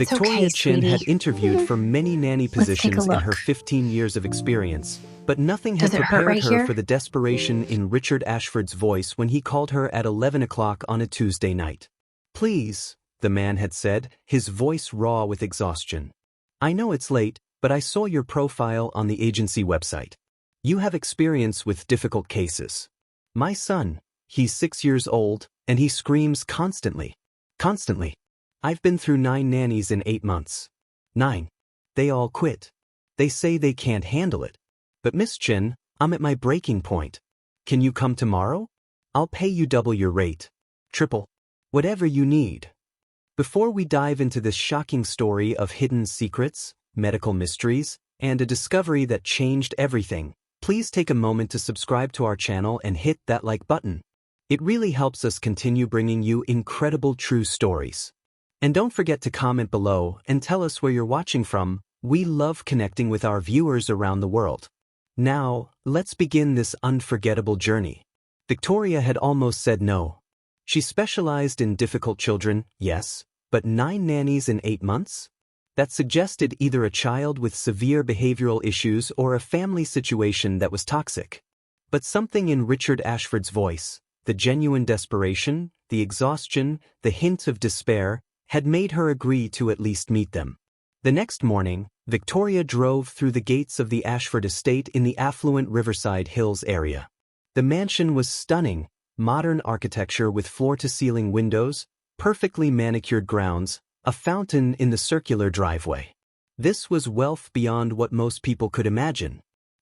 It's Victoria okay, Chin had sweetie. interviewed for many nanny Let's take a positions in her look. 15 years of experience, but nothing had Does it hurt prepared right her here? for the desperation in Richard Ashford's voice when he called her at 11 o'clock on a Tuesday night. "Please," the man had said, his voice raw with exhaustion. "I know it's late, but I saw your profile on the agency website. You have experience with difficult cases. My son, he's 6 years old, and he screams constantly. Constantly. I've been through 9 nannies in 8 months. 9. They all quit. They say they can't handle it. But Miss Chin, I'm at my breaking point. Can you come tomorrow? I'll pay you double your rate. Triple. Whatever you need." Before we dive into this shocking story of hidden secrets, medical mysteries, and a discovery that changed everything, please take a moment to subscribe to our channel and hit that like button. It really helps us continue bringing you incredible true stories. And don't forget to comment below and tell us where you're watching from. We love connecting with our viewers around the world. Now, let's begin this unforgettable journey. Victoria had almost said no. She specialized in difficult children, yes, but 9 nannies in 8 months? That suggested either a child with severe behavioral issues or a family situation that was toxic. But something in Richard Ashford's voice, the genuine desperation, the exhaustion, the hint of despair, had made her agree to at least meet them. The next morning, Victoria drove through the gates of the Ashford estate in the affluent Riverside Hills area. The mansion was stunning, modern architecture with floor-to-ceiling windows, perfectly manicured grounds, a fountain in the circular driveway. This was wealth beyond what most people could imagine.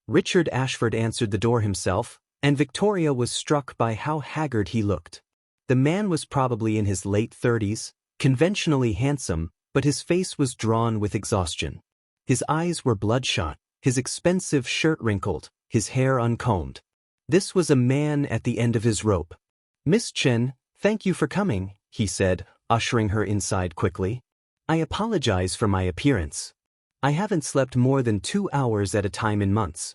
Richard Ashford answered the door himself, and Victoria was struck by how haggard he looked. The man was probably in his late 30s, conventionally handsome, but his face was drawn with exhaustion. His eyes were bloodshot, his expensive shirt wrinkled, his hair uncombed. This was a man at the end of his rope. "Miss Chen, thank you for coming," he said, ushering her inside quickly. "I apologize for my appearance. I haven't slept more than 2 hours at a time in months."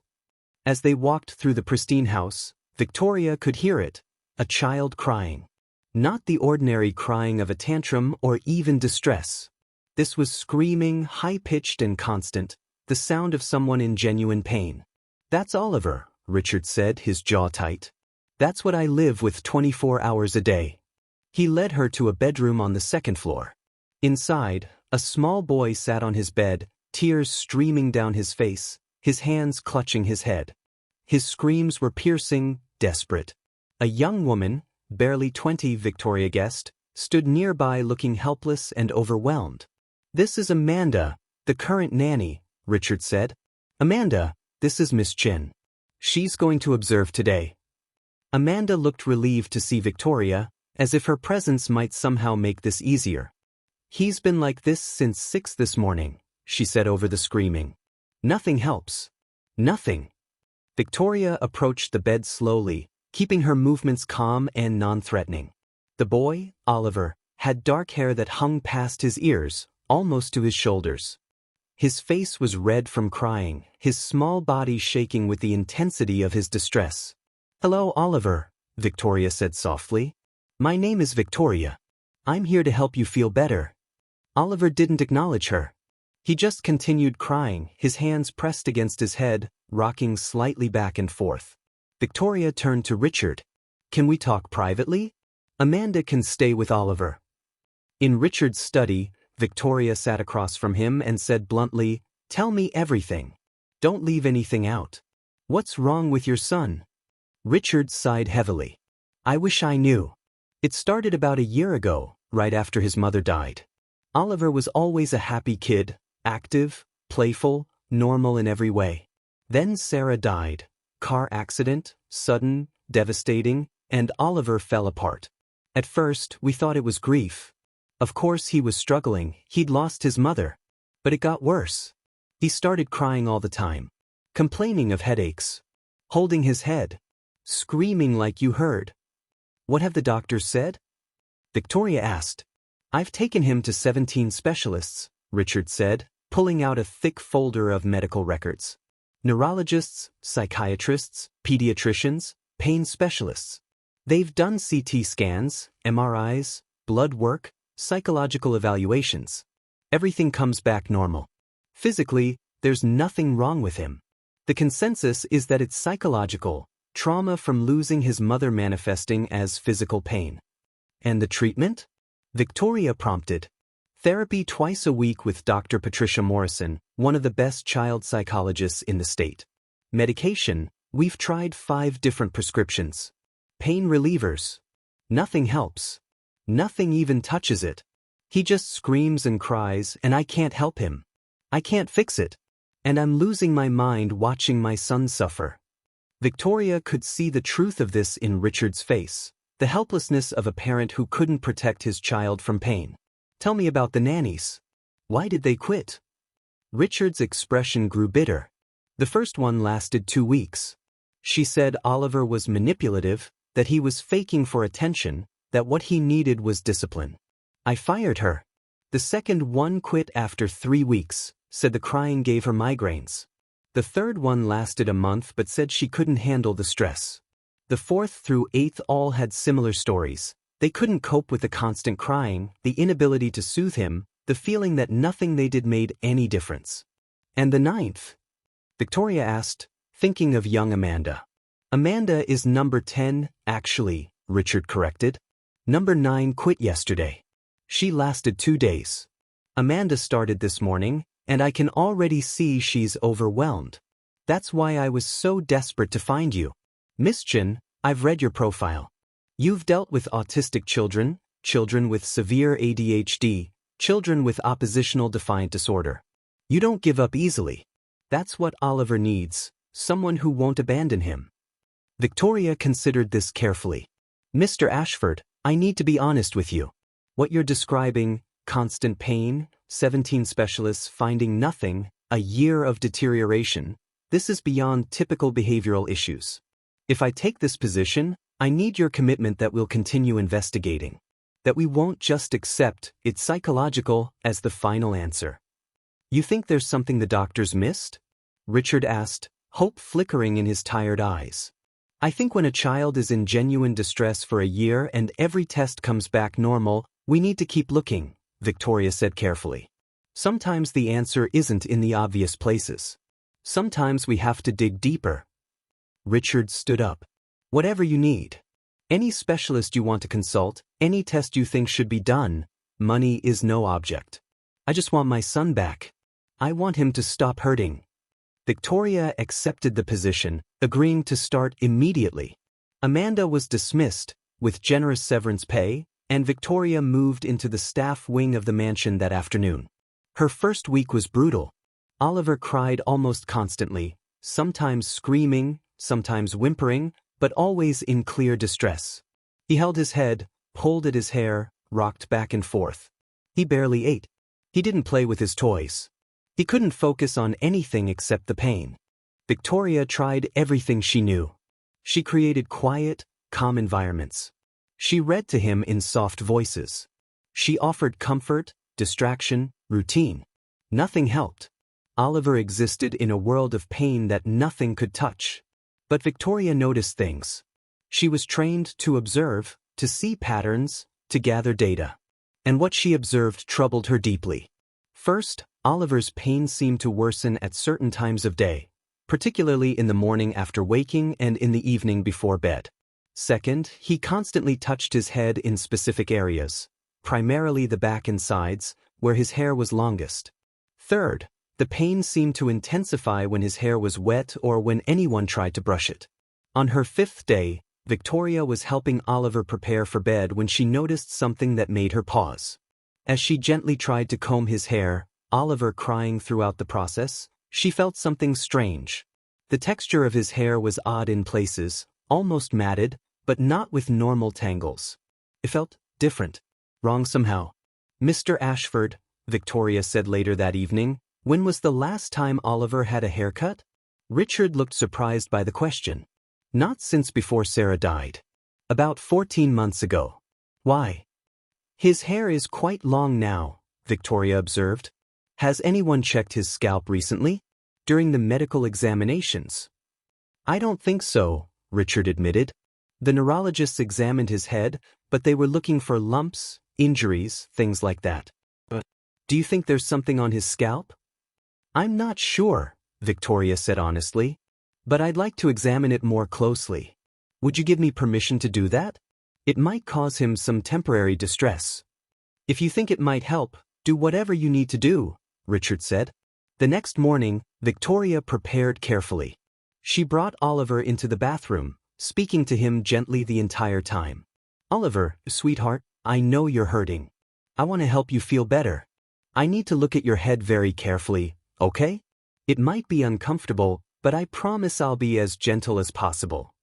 As they walked through the pristine house, Victoria could hear it, a child crying. Not the ordinary crying of a tantrum or even distress. This was screaming, high-pitched and constant, the sound of someone in genuine pain. "That's Oliver," Richard said, his jaw tight. "That's what I live with 24 hours a day." He led her to a bedroom on the second floor. Inside, a small boy sat on his bed, tears streaming down his face, his hands clutching his head. His screams were piercing, desperate. A young woman, barely 20, Victoria guessed, stood nearby looking helpless and overwhelmed. "This is Amanda, the current nanny," Richard said. "Amanda, this is Miss Chin. She's going to observe today." Amanda looked relieved to see Victoria, as if her presence might somehow make this easier. "He's been like this since 6 this morning," she said over the screaming. "Nothing helps. Nothing." Victoria approached the bed slowly, keeping her movements calm and non-threatening. The boy, Oliver, had dark hair that hung past his ears, almost to his shoulders. His face was red from crying, his small body shaking with the intensity of his distress. "Hello, Oliver," Victoria said softly. "My name is Victoria. I'm here to help you feel better." Oliver didn't acknowledge her. He just continued crying, his hands pressed against his head, rocking slightly back and forth. Victoria turned to Richard. "Can we talk privately? Amanda can stay with Oliver." In Richard's study, Victoria sat across from him and said bluntly, "Tell me everything. Don't leave anything out. What's wrong with your son?" Richard sighed heavily. "I wish I knew. It started about a year ago, right after his mother died. Oliver was always a happy kid, active, playful, normal in every way. Then Sarah died. Car accident, sudden, devastating, and Oliver fell apart. At first, we thought it was grief. Of course he was struggling, he'd lost his mother. But it got worse. He started crying all the time, complaining of headaches, holding his head, screaming like you heard." "What have the doctors said?" Victoria asked. "I've taken him to 17 specialists," Richard said, pulling out a thick folder of medical records. "Neurologists, psychiatrists, pediatricians, pain specialists. They've done CT scans, MRIs, blood work, psychological evaluations. Everything comes back normal. Physically, there's nothing wrong with him. The consensus is that it's psychological, trauma from losing his mother manifesting as physical pain. And the treatment? Victoria prompted. Therapy twice a week with Dr. Patricia Morrison, one of the best child psychologists in the state. Medication, we've tried 5 different prescriptions. Pain relievers. Nothing helps. Nothing even touches it. He just screams and cries, and I can't help him. I can't fix it. And I'm losing my mind watching my son suffer. Victoria could see the truth of this in Richard's face, the helplessness of a parent who couldn't protect his child from pain. Tell me about the nannies. Why did they quit? Richard's expression grew bitter. The first one lasted 2 weeks. She said Oliver was manipulative, that he was faking for attention, that what he needed was discipline. I fired her. The second one quit after 3 weeks, said the crying gave her migraines. The third one lasted a month but said she couldn't handle the stress. The 4th through 8th all had similar stories. They couldn't cope with the constant crying, the inability to soothe him, the feeling that nothing they did made any difference. And the 9th? Victoria asked, thinking of young Amanda. Amanda is number 10, actually, Richard corrected. Number 9 quit yesterday. She lasted 2 days. Amanda started this morning, and I can already see she's overwhelmed. That's why I was so desperate to find you. Miss Chen, I've read your profile. You've dealt with autistic children, children with severe ADHD, children with oppositional defiant disorder. You don't give up easily. That's what Oliver needs, someone who won't abandon him. Victoria considered this carefully. Mr. Ashford, I need to be honest with you. What you're describing, constant pain, 17 specialists finding nothing, a year of deterioration, this is beyond typical behavioral issues. If I take this position, I need your commitment that we'll continue investigating. That we won't just accept it's psychological as the final answer. You think there's something the doctors missed? Richard asked, hope flickering in his tired eyes. I think when a child is in genuine distress for a year and every test comes back normal, we need to keep looking, Victoria said carefully. Sometimes the answer isn't in the obvious places. Sometimes we have to dig deeper. Richard stood up. Whatever you need. Any specialist you want to consult, any test you think should be done, money is no object. I just want my son back. I want him to stop hurting. Victoria accepted the position, agreeing to start immediately. Amanda was dismissed, with generous severance pay, and Victoria moved into the staff wing of the mansion that afternoon. Her first week was brutal. Oliver cried almost constantly, sometimes screaming, sometimes whimpering, but always in clear distress. He held his head, pulled at his hair, rocked back and forth. He barely ate. He didn't play with his toys. He couldn't focus on anything except the pain. Victoria tried everything she knew. She created quiet, calm environments. She read to him in soft voices. She offered comfort, distraction, routine. Nothing helped. Oliver existed in a world of pain that nothing could touch. But Victoria noticed things. She was trained to observe, to see patterns, to gather data. And what she observed troubled her deeply. First, Oliver's pain seemed to worsen at certain times of day, particularly in the morning after waking and in the evening before bed. Second, he constantly touched his head in specific areas, primarily the back and sides, where his hair was longest. Third, the pain seemed to intensify when his hair was wet or when anyone tried to brush it. On her 5th day, Victoria was helping Oliver prepare for bed when she noticed something that made her pause. As she gently tried to comb his hair, Oliver crying throughout the process, she felt something strange. The texture of his hair was odd in places, almost matted, but not with normal tangles. It felt different, wrong somehow. Mr. Ashford, Victoria said later that evening, when was the last time Oliver had a haircut? Richard looked surprised by the question. Not since before Sarah died. About 14 months ago. Why? His hair is quite long now, Victoria observed. Has anyone checked his scalp recently? During the medical examinations? I don't think so, Richard admitted. The neurologists examined his head, but they were looking for lumps, injuries, things like that. But Do you think there's something on his scalp? I'm not sure, Victoria said honestly. But I'd like to examine it more closely. Would you give me permission to do that? It might cause him some temporary distress. If you think it might help, do whatever you need to do, Richard said. The next morning, Victoria prepared carefully. She brought Oliver into the bathroom, speaking to him gently the entire time. Oliver, sweetheart, I know you're hurting. I want to help you feel better. I need to look at your head very carefully, okay? It might be uncomfortable, but I promise I'll be as gentle as possible.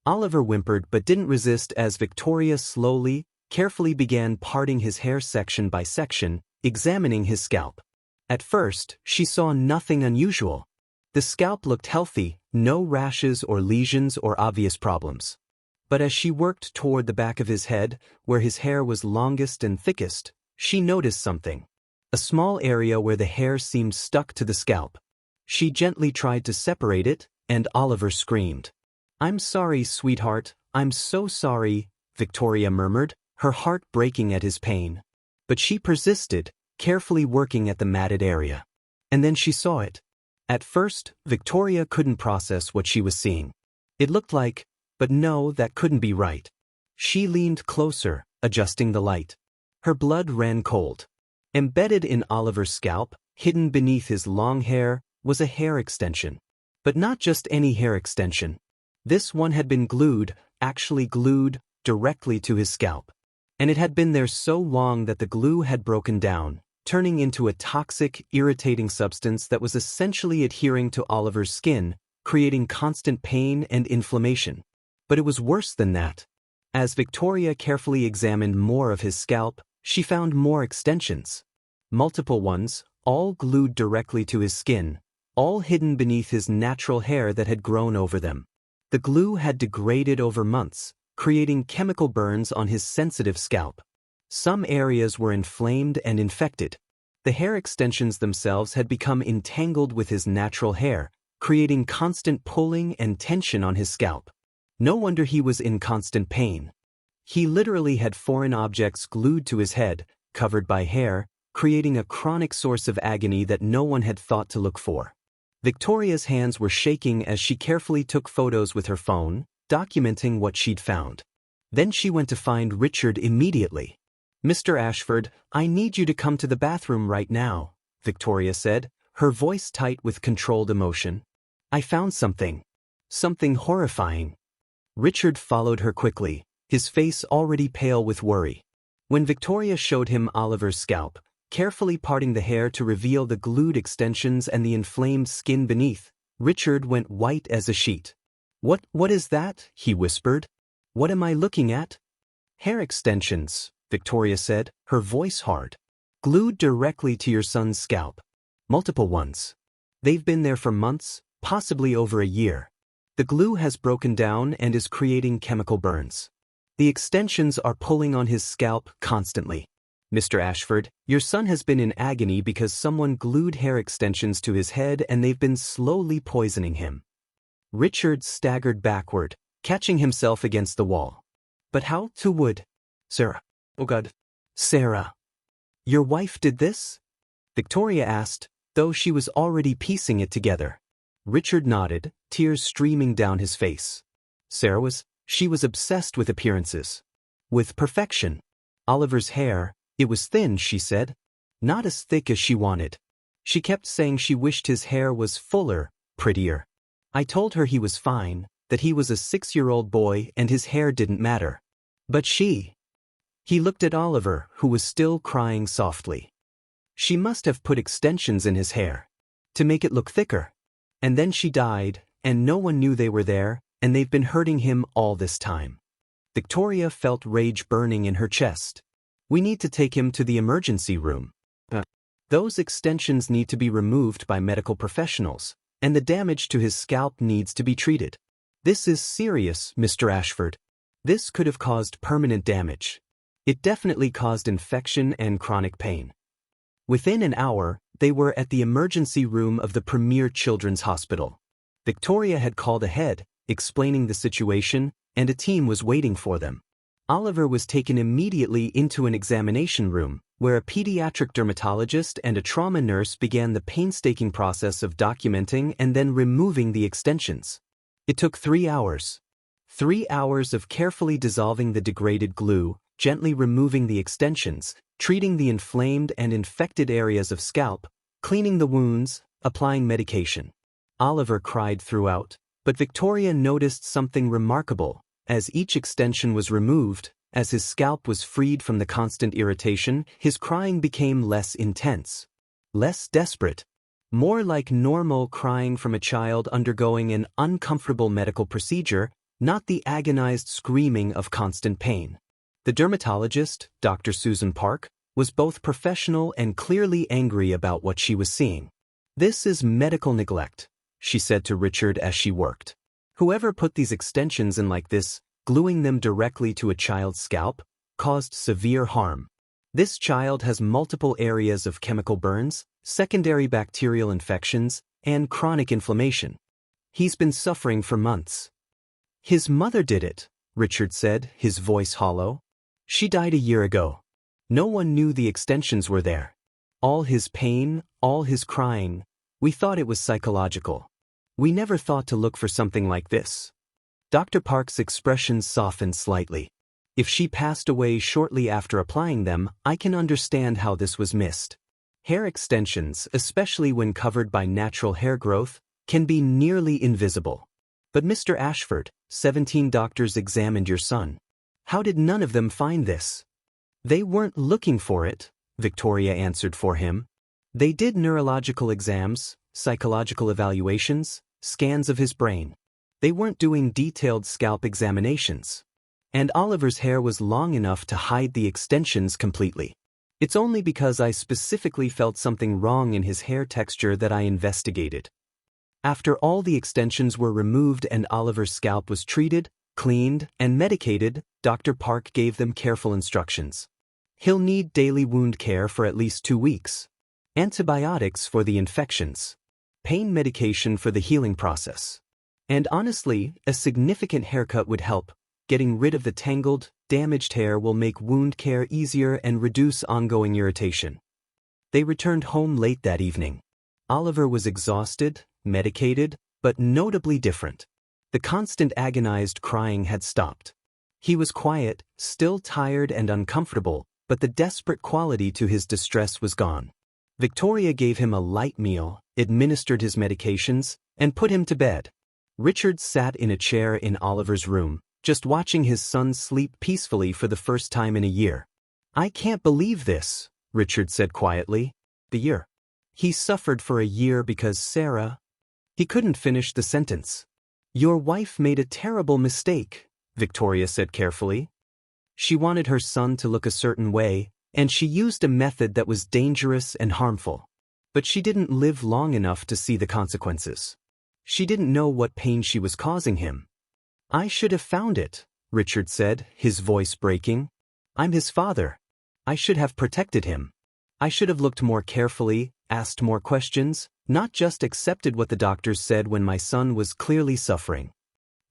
Oliver whimpered but didn't resist as Victoria slowly, carefully began parting his hair section by section, examining his scalp. At first, she saw nothing unusual. The scalp looked healthy, no rashes or lesions or obvious problems. But as she worked toward the back of his head, where his hair was longest and thickest, she noticed something. A small area where the hair seemed stuck to the scalp. She gently tried to separate it, and Oliver screamed. I'm sorry, sweetheart, I'm so sorry, Victoria murmured, her heart breaking at his pain. But she persisted, carefully working at the matted area. And then she saw it. At first, Victoria couldn't process what she was seeing. It looked like, but no, that couldn't be right. She leaned closer, adjusting the light. Her blood ran cold. Embedded in Oliver's scalp, hidden beneath his long hair, was a hair extension. But not just any hair extension. This one had been glued, actually glued, directly to his scalp. And it had been there so long that the glue had broken down, turning into a toxic, irritating substance that was essentially adhering to Oliver's skin, creating constant pain and inflammation. But it was worse than that. As Victoria carefully examined more of his scalp, she found more extensions. Multiple ones, all glued directly to his skin, all hidden beneath his natural hair that had grown over them. The glue had degraded over months, creating chemical burns on his sensitive scalp. Some areas were inflamed and infected. The hair extensions themselves had become entangled with his natural hair, creating constant pulling and tension on his scalp. No wonder he was in constant pain. He literally had foreign objects glued to his head, covered by hair, creating a chronic source of agony that no one had thought to look for. Victoria's hands were shaking as she carefully took photos with her phone, documenting what she'd found. Then she went to find Richard immediately. Mr. Ashford, I need you to come to the bathroom right now, Victoria said, her voice tight with controlled emotion. I found something. Something horrifying. Richard followed her quickly, his face already pale with worry. When Victoria showed him Oliver's scalp, carefully parting the hair to reveal the glued extensions and the inflamed skin beneath, Richard went white as a sheet. What is that? He whispered. What am I looking at? Hair extensions, Victoria said, her voice hard. Glued directly to your son's scalp. Multiple ones. They've been there for months, possibly over a year. The glue has broken down and is creating chemical burns. The extensions are pulling on his scalp constantly. Mr. Ashford, your son has been in agony because someone glued hair extensions to his head and they've been slowly poisoning him. Richard staggered backward, catching himself against the wall. But how? Who would? Sarah. Oh God. Sarah. Your wife did this? Victoria asked, though she was already piecing it together. Richard nodded, tears streaming down his face. She was obsessed with appearances. With perfection. Oliver's hair, it was thin, she said. Not as thick as she wanted. She kept saying she wished his hair was fuller, prettier. I told her he was fine, that he was a 6-year-old boy and his hair didn't matter. But she. He looked at Oliver, who was still crying softly. She must have put extensions in his hair. To make it look thicker. And then she died, and no one knew they were there, and they've been hurting him all this time. Victoria felt rage burning in her chest. We need to take him to the emergency room. Those extensions need to be removed by medical professionals, and the damage to his scalp needs to be treated. This is serious, Mr. Ashford. This could have caused permanent damage. It definitely caused infection and chronic pain. Within an hour, they were at the emergency room of the premier children's hospital. Victoria had called ahead, explaining the situation, and a team was waiting for them. Oliver was taken immediately into an examination room, where a pediatric dermatologist and a trauma nurse began the painstaking process of documenting and then removing the extensions. It took 3 hours. 3 hours of carefully dissolving the degraded glue, gently removing the extensions, treating the inflamed and infected areas of scalp, cleaning the wounds, applying medication. Oliver cried throughout, but Victoria noticed something remarkable. As each extension was removed, as his scalp was freed from the constant irritation, his crying became less intense, less desperate, more like normal crying from a child undergoing an uncomfortable medical procedure, not the agonized screaming of constant pain. The dermatologist, Dr. Susan Park, was both professional and clearly angry about what she was seeing. "This is medical neglect," she said to Richard as she worked. "Whoever put these extensions in like this, gluing them directly to a child's scalp, caused severe harm. This child has multiple areas of chemical burns, secondary bacterial infections, and chronic inflammation. He's been suffering for months." "His mother did it," Richard said, his voice hollow. "She died a year ago. No one knew the extensions were there. All his pain, all his crying, we thought it was psychological. We never thought to look for something like this." Dr. Park's expression softened slightly. "If she passed away shortly after applying them, I can understand how this was missed. Hair extensions, especially when covered by natural hair growth, can be nearly invisible. But Mr. Ashford, 17 doctors examined your son. How did none of them find this?" "They weren't looking for it," Victoria answered for him. "They did neurological exams, psychological evaluations, scans of his brain. They weren't doing detailed scalp examinations. And Oliver's hair was long enough to hide the extensions completely. It's only because I specifically felt something wrong in his hair texture that I investigated." After all the extensions were removed and Oliver's scalp was treated, cleaned, and medicated, Dr. Park gave them careful instructions. "He'll need daily wound care for at least 2 weeks. Antibiotics for the infections. Pain medication for the healing process. And honestly, a significant haircut would help. Getting rid of the tangled, damaged hair will make wound care easier and reduce ongoing irritation." They returned home late that evening. Oliver was exhausted, medicated, but notably different. The constant agonized crying had stopped. He was quiet, still tired and uncomfortable, but the desperate quality to his distress was gone. Victoria gave him a light meal, administered his medications, and put him to bed. Richard sat in a chair in Oliver's room, just watching his son sleep peacefully for the first time in a year. "I can't believe this," Richard said quietly. "The year. He suffered for a year because Sarah—" He couldn't finish the sentence. "Your wife made a terrible mistake," Victoria said carefully. "She wanted her son to look a certain way, and she used a method that was dangerous and harmful. But she didn't live long enough to see the consequences. She didn't know what pain she was causing him." "I should have found it," Richard said, his voice breaking. "I'm his father. I should have protected him. I should have looked more carefully, asked more questions, not just accepted what the doctors said when my son was clearly suffering."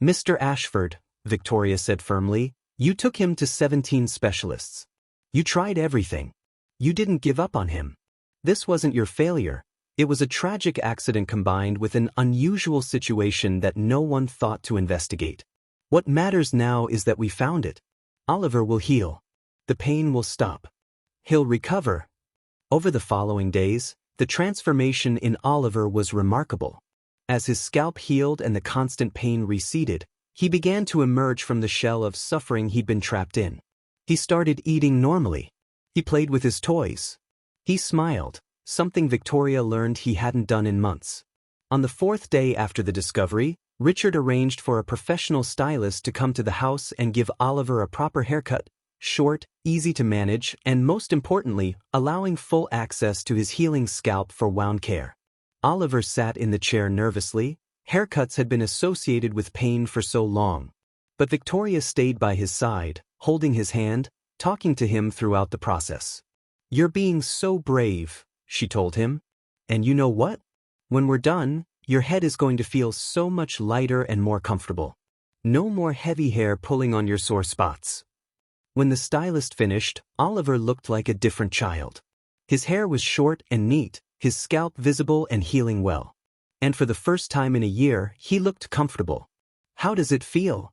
"Mr. Ashford," Victoria said firmly, "you took him to 17 specialists. You tried everything. You didn't give up on him. This wasn't your failure. It was a tragic accident combined with an unusual situation that no one thought to investigate. What matters now is that we found it. Oliver will heal. The pain will stop. He'll recover." Over the following days, the transformation in Oliver was remarkable. As his scalp healed and the constant pain receded, he began to emerge from the shell of suffering he'd been trapped in. He started eating normally. He played with his toys. He smiled, something Victoria learned he hadn't done in months. On the 4th day after the discovery, Richard arranged for a professional stylist to come to the house and give Oliver a proper haircut, short, easy to manage, and most importantly, allowing full access to his healing scalp for wound care. Oliver sat in the chair nervously. Haircuts had been associated with pain for so long. But Victoria stayed by his side, holding his hand, talking to him throughout the process. "You're being so brave," she told him. "And you know what? When we're done, your head is going to feel so much lighter and more comfortable. No more heavy hair pulling on your sore spots." When the stylist finished, Oliver looked like a different child. His hair was short and neat, his scalp visible and healing well. And for the first time in a year, he looked comfortable. "How does it feel?"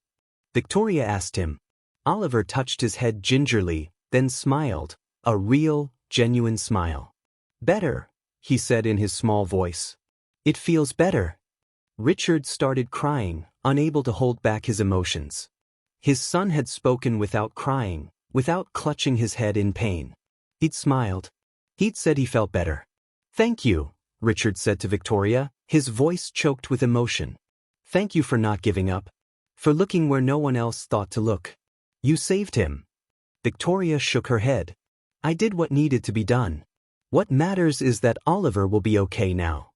Victoria asked him. Oliver touched his head gingerly, then smiled, a real, genuine smile. "Better," he said in his small voice. "It feels better." Richard started crying, unable to hold back his emotions. His son had spoken without crying, without clutching his head in pain. He'd smiled. He'd said he felt better. "Thank you," Richard said to Victoria, his voice choked with emotion. "Thank you for not giving up. For looking where no one else thought to look. You saved him." Victoria shook her head. "I did what needed to be done. What matters is that Oliver will be okay now."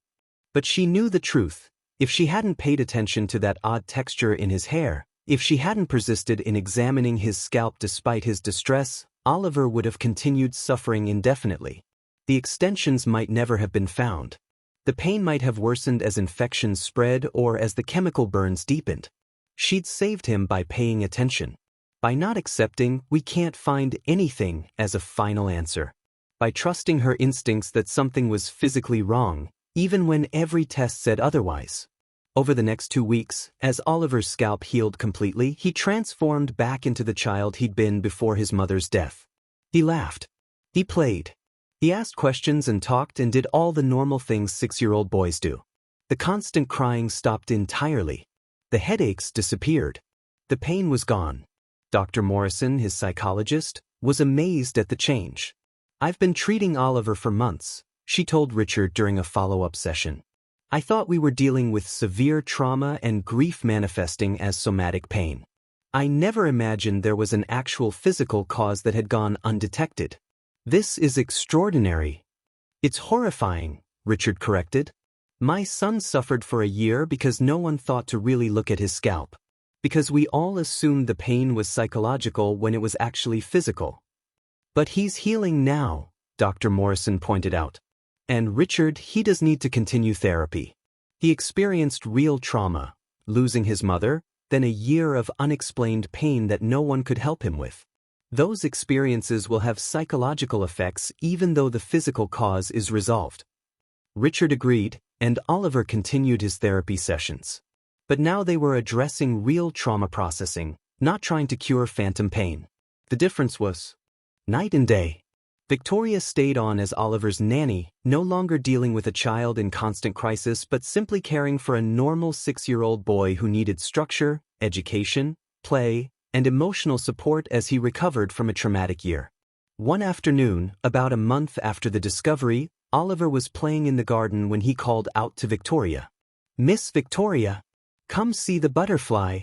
But she knew the truth. If she hadn't paid attention to that odd texture in his hair, if she hadn't persisted in examining his scalp despite his distress, Oliver would have continued suffering indefinitely. The extensions might never have been found. The pain might have worsened as infections spread or as the chemical burns deepened. She'd saved him by paying attention. By not accepting "we can't find anything" as a final answer. By trusting her instincts that something was physically wrong, even when every test said otherwise. Over the next 2 weeks, as Oliver's scalp healed completely, he transformed back into the child he'd been before his mother's death. He laughed. He played. He asked questions and talked and did all the normal things 6-year-old boys do. The constant crying stopped entirely. The headaches disappeared. The pain was gone. Dr. Morrison, his psychologist, was amazed at the change. "I've been treating Oliver for months," she told Richard during a follow-up session. "I thought we were dealing with severe trauma and grief manifesting as somatic pain. I never imagined there was an actual physical cause that had gone undetected. This is extraordinary." "It's horrifying," Richard corrected. "My son suffered for a year because no one thought to really look at his scalp. Because we all assumed the pain was psychological when it was actually physical." "But he's healing now," Dr. Morrison pointed out. "And Richard, he does need to continue therapy. He experienced real trauma, losing his mother, then a year of unexplained pain that no one could help him with. Those experiences will have psychological effects even though the physical cause is resolved." Richard agreed, and Oliver continued his therapy sessions. But now they were addressing real trauma processing, not trying to cure phantom pain. The difference was night and day. Victoria stayed on as Oliver's nanny, no longer dealing with a child in constant crisis but simply caring for a normal 6-year-old boy who needed structure, education, play, and emotional support as he recovered from a traumatic year. One afternoon, about a month after the discovery, Oliver was playing in the garden when he called out to Victoria. "Miss Victoria, come see the butterfly."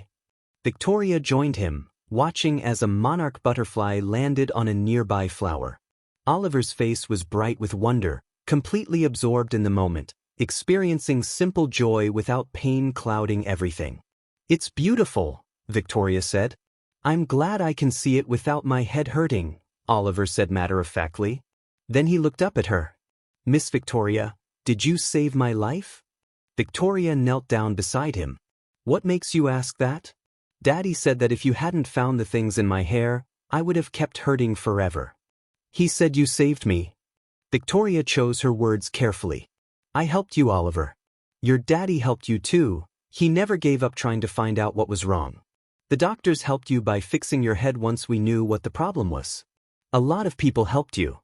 Victoria joined him, watching as a monarch butterfly landed on a nearby flower. Oliver's face was bright with wonder, completely absorbed in the moment, experiencing simple joy without pain clouding everything. "It's beautiful," Victoria said. "I'm glad I can see it without my head hurting," Oliver said matter-of-factly. Then he looked up at her. "Miss Victoria, did you save my life?" Victoria knelt down beside him. "What makes you ask that?" "Daddy said that if you hadn't found the things in my hair, I would have kept hurting forever. He said you saved me." Victoria chose her words carefully. "I helped you, Oliver. Your daddy helped you too. He never gave up trying to find out what was wrong. The doctors helped you by fixing your head once we knew what the problem was. A lot of people helped you.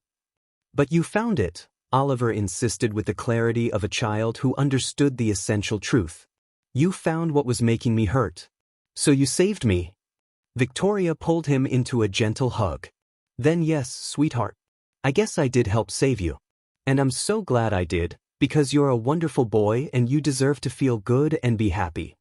But you found it," Oliver insisted with the clarity of a child who understood the essential truth. "You found what was making me hurt. So you saved me." Victoria pulled him into a gentle hug. "Then yes, sweetheart. I guess I did help save you. And I'm so glad I did, because you're a wonderful boy and you deserve to feel good and be happy."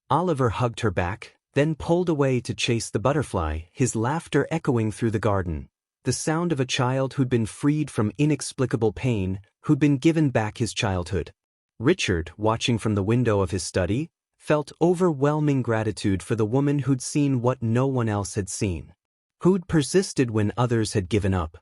Oliver hugged her back, then pulled away to chase the butterfly, his laughter echoing through the garden. The sound of a child who'd been freed from inexplicable pain, who'd been given back his childhood. Richard, watching from the window of his study, felt overwhelming gratitude for the woman who'd seen what no one else had seen. Who'd persisted when others had given up.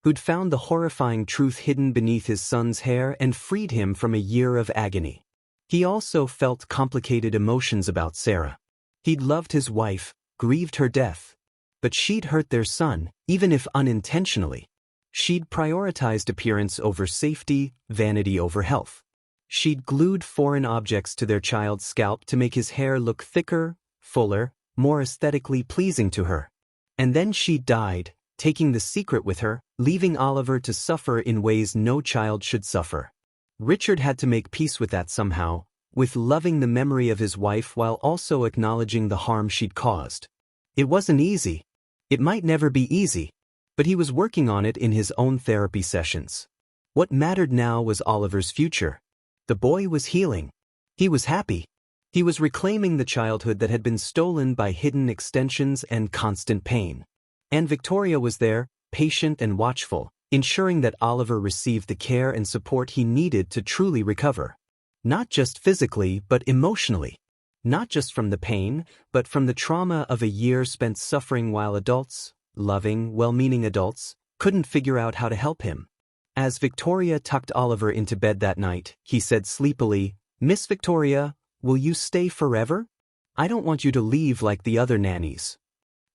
Who'd found the horrifying truth hidden beneath his son's hair and freed him from a year of agony. He also felt complicated emotions about Sarah. He'd loved his wife, grieved her death. But she'd hurt their son, even if unintentionally. She'd prioritized appearance over safety, vanity over health. She'd glued foreign objects to their child's scalp to make his hair look thicker, fuller, more aesthetically pleasing to her. And then she died, taking the secret with her, leaving Oliver to suffer in ways no child should suffer. Richard had to make peace with that somehow, with loving the memory of his wife while also acknowledging the harm she'd caused. It wasn't easy. It might never be easy. But he was working on it in his own therapy sessions. What mattered now was Oliver's future. The boy was healing. He was happy. He was reclaiming the childhood that had been stolen by hidden extensions and constant pain. And Victoria was there, patient and watchful, ensuring that Oliver received the care and support he needed to truly recover. Not just physically, but emotionally. Not just from the pain, but from the trauma of a year spent suffering while adults, loving, well-meaning adults, couldn't figure out how to help him. As Victoria tucked Oliver into bed that night, he said sleepily, "Miss Victoria, will you stay forever? I don't want you to leave like the other nannies."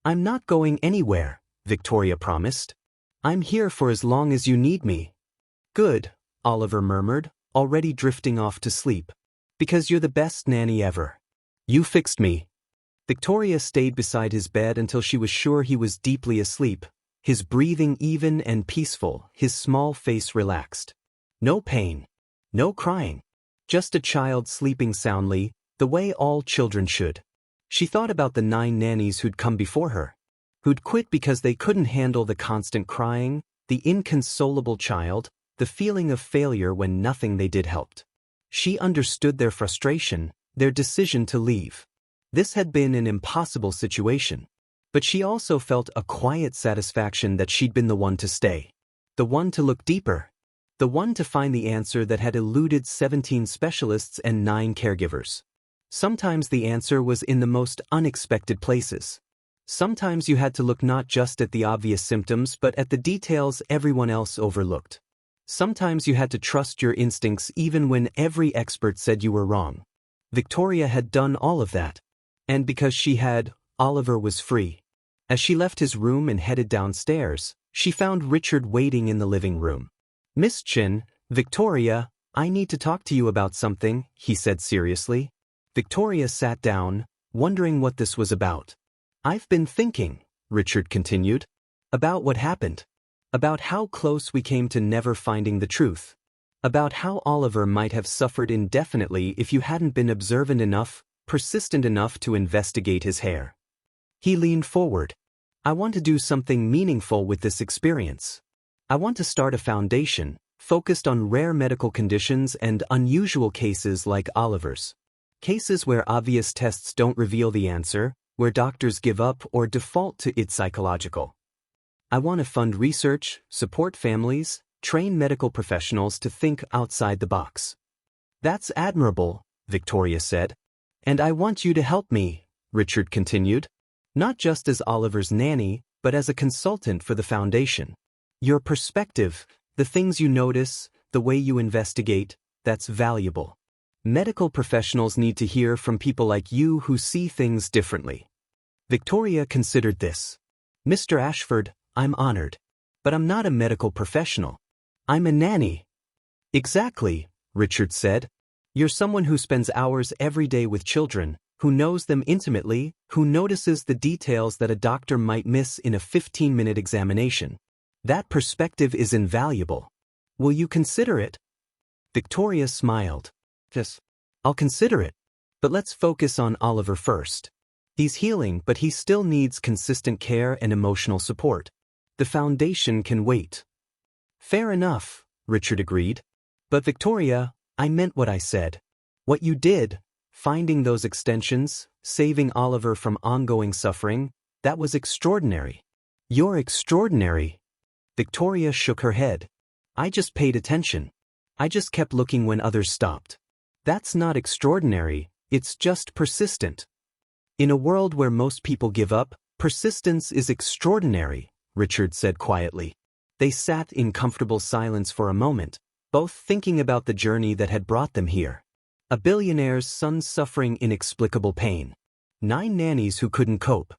"I'm not going anywhere," Victoria promised. "I'm here for as long as you need me." "Good," Oliver murmured, already drifting off to sleep. "Because you're the best nanny ever. You fixed me." Victoria stayed beside his bed until she was sure he was deeply asleep, his breathing even and peaceful, his small face relaxed. No pain. No crying. Just a child sleeping soundly, the way all children should. She thought about the 9 nannies who'd come before her, who'd quit because they couldn't handle the constant crying, the inconsolable child, the feeling of failure when nothing they did helped. She understood their frustration, their decision to leave. This had been an impossible situation, but she also felt a quiet satisfaction that she'd been the one to stay. The one to look deeper. The one to find the answer that had eluded 17 specialists and 9 caregivers. Sometimes the answer was in the most unexpected places. Sometimes you had to look not just at the obvious symptoms but at the details everyone else overlooked. Sometimes you had to trust your instincts even when every expert said you were wrong. Victoria had done all of that. And because she had, Oliver was free. As she left his room and headed downstairs, she found Richard waiting in the living room. "Miss Chin, Victoria, I need to talk to you about something," he said seriously. Victoria sat down, wondering what this was about. "I've been thinking," Richard continued, "about what happened. About how close we came to never finding the truth. About how Oliver might have suffered indefinitely if you hadn't been observant enough, persistent enough to investigate his hair." He leaned forward. "I want to do something meaningful with this experience. I want to start a foundation, focused on rare medical conditions and unusual cases like Oliver's. Cases where obvious tests don't reveal the answer, where doctors give up or default to it's psychological. I want to fund research, support families, train medical professionals to think outside the box." "That's admirable," Victoria said. "And I want you to help me," Richard continued. "Not just as Oliver's nanny, but as a consultant for the foundation. Your perspective, the things you notice, the way you investigate, that's valuable. Medical professionals need to hear from people like you who see things differently." Victoria considered this. "Mr. Ashford, I'm honored. But I'm not a medical professional. I'm a nanny." "Exactly," Richard said. "You're someone who spends hours every day with children, who knows them intimately, who notices the details that a doctor might miss in a 15-minute examination. That perspective is invaluable. Will you consider it?" Victoria smiled. "Yes, I'll consider it. But let's focus on Oliver first. He's healing, but he still needs consistent care and emotional support. The foundation can wait." "Fair enough," Richard agreed. "But Victoria, I meant what I said. What you did, finding those extensions, saving Oliver from ongoing suffering, that was extraordinary." "You're extraordinary." Victoria shook her head. "I just paid attention. I just kept looking when others stopped. That's not extraordinary, it's just persistent." "In a world where most people give up, persistence is extraordinary," Richard said quietly. They sat in comfortable silence for a moment, both thinking about the journey that had brought them here. A billionaire's son suffering inexplicable pain. 9 nannies who couldn't cope.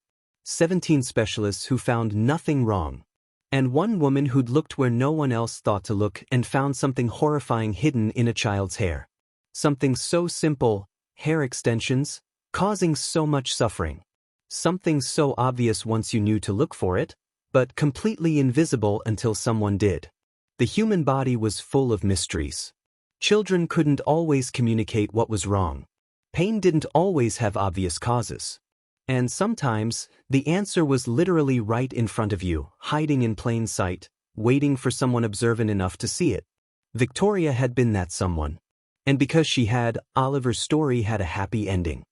17 specialists who found nothing wrong, and one woman who'd looked where no one else thought to look and found something horrifying hidden in a child's hair. Something so simple, hair extensions, causing so much suffering. Something so obvious once you knew to look for it, but completely invisible until someone did. The human body was full of mysteries. Children couldn't always communicate what was wrong. Pain didn't always have obvious causes. And sometimes, the answer was literally right in front of you, hiding in plain sight, waiting for someone observant enough to see it. Victoria had been that someone. And because she had, Oliver's story had a happy ending.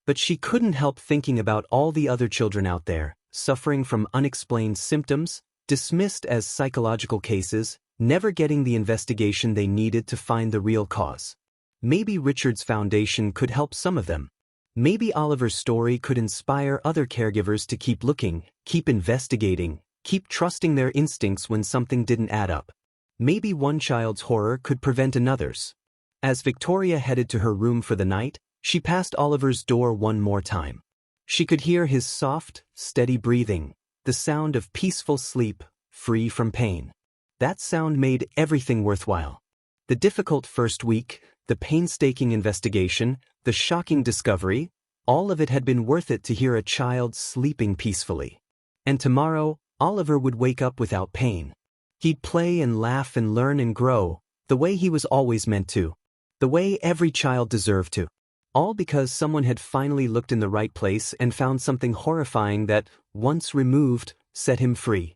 But she couldn't help thinking about all the other children out there, suffering from unexplained symptoms, dismissed as psychological cases, never getting the investigation they needed to find the real cause. Maybe Richard's foundation could help some of them. Maybe Oliver's story could inspire other caregivers to keep looking, keep investigating, keep trusting their instincts when something didn't add up. Maybe one child's horror could prevent another's. As Victoria headed to her room for the night, she passed Oliver's door one more time. She could hear his soft, steady breathing, the sound of peaceful sleep, free from pain. That sound made everything worthwhile. The difficult first week, the painstaking investigation, the shocking discovery, all of it had been worth it to hear a child sleeping peacefully. And tomorrow, Oliver would wake up without pain. He'd play and laugh and learn and grow, the way he was always meant to. The way every child deserved to. All because someone had finally looked in the right place and found something horrifying that, once removed, set him free.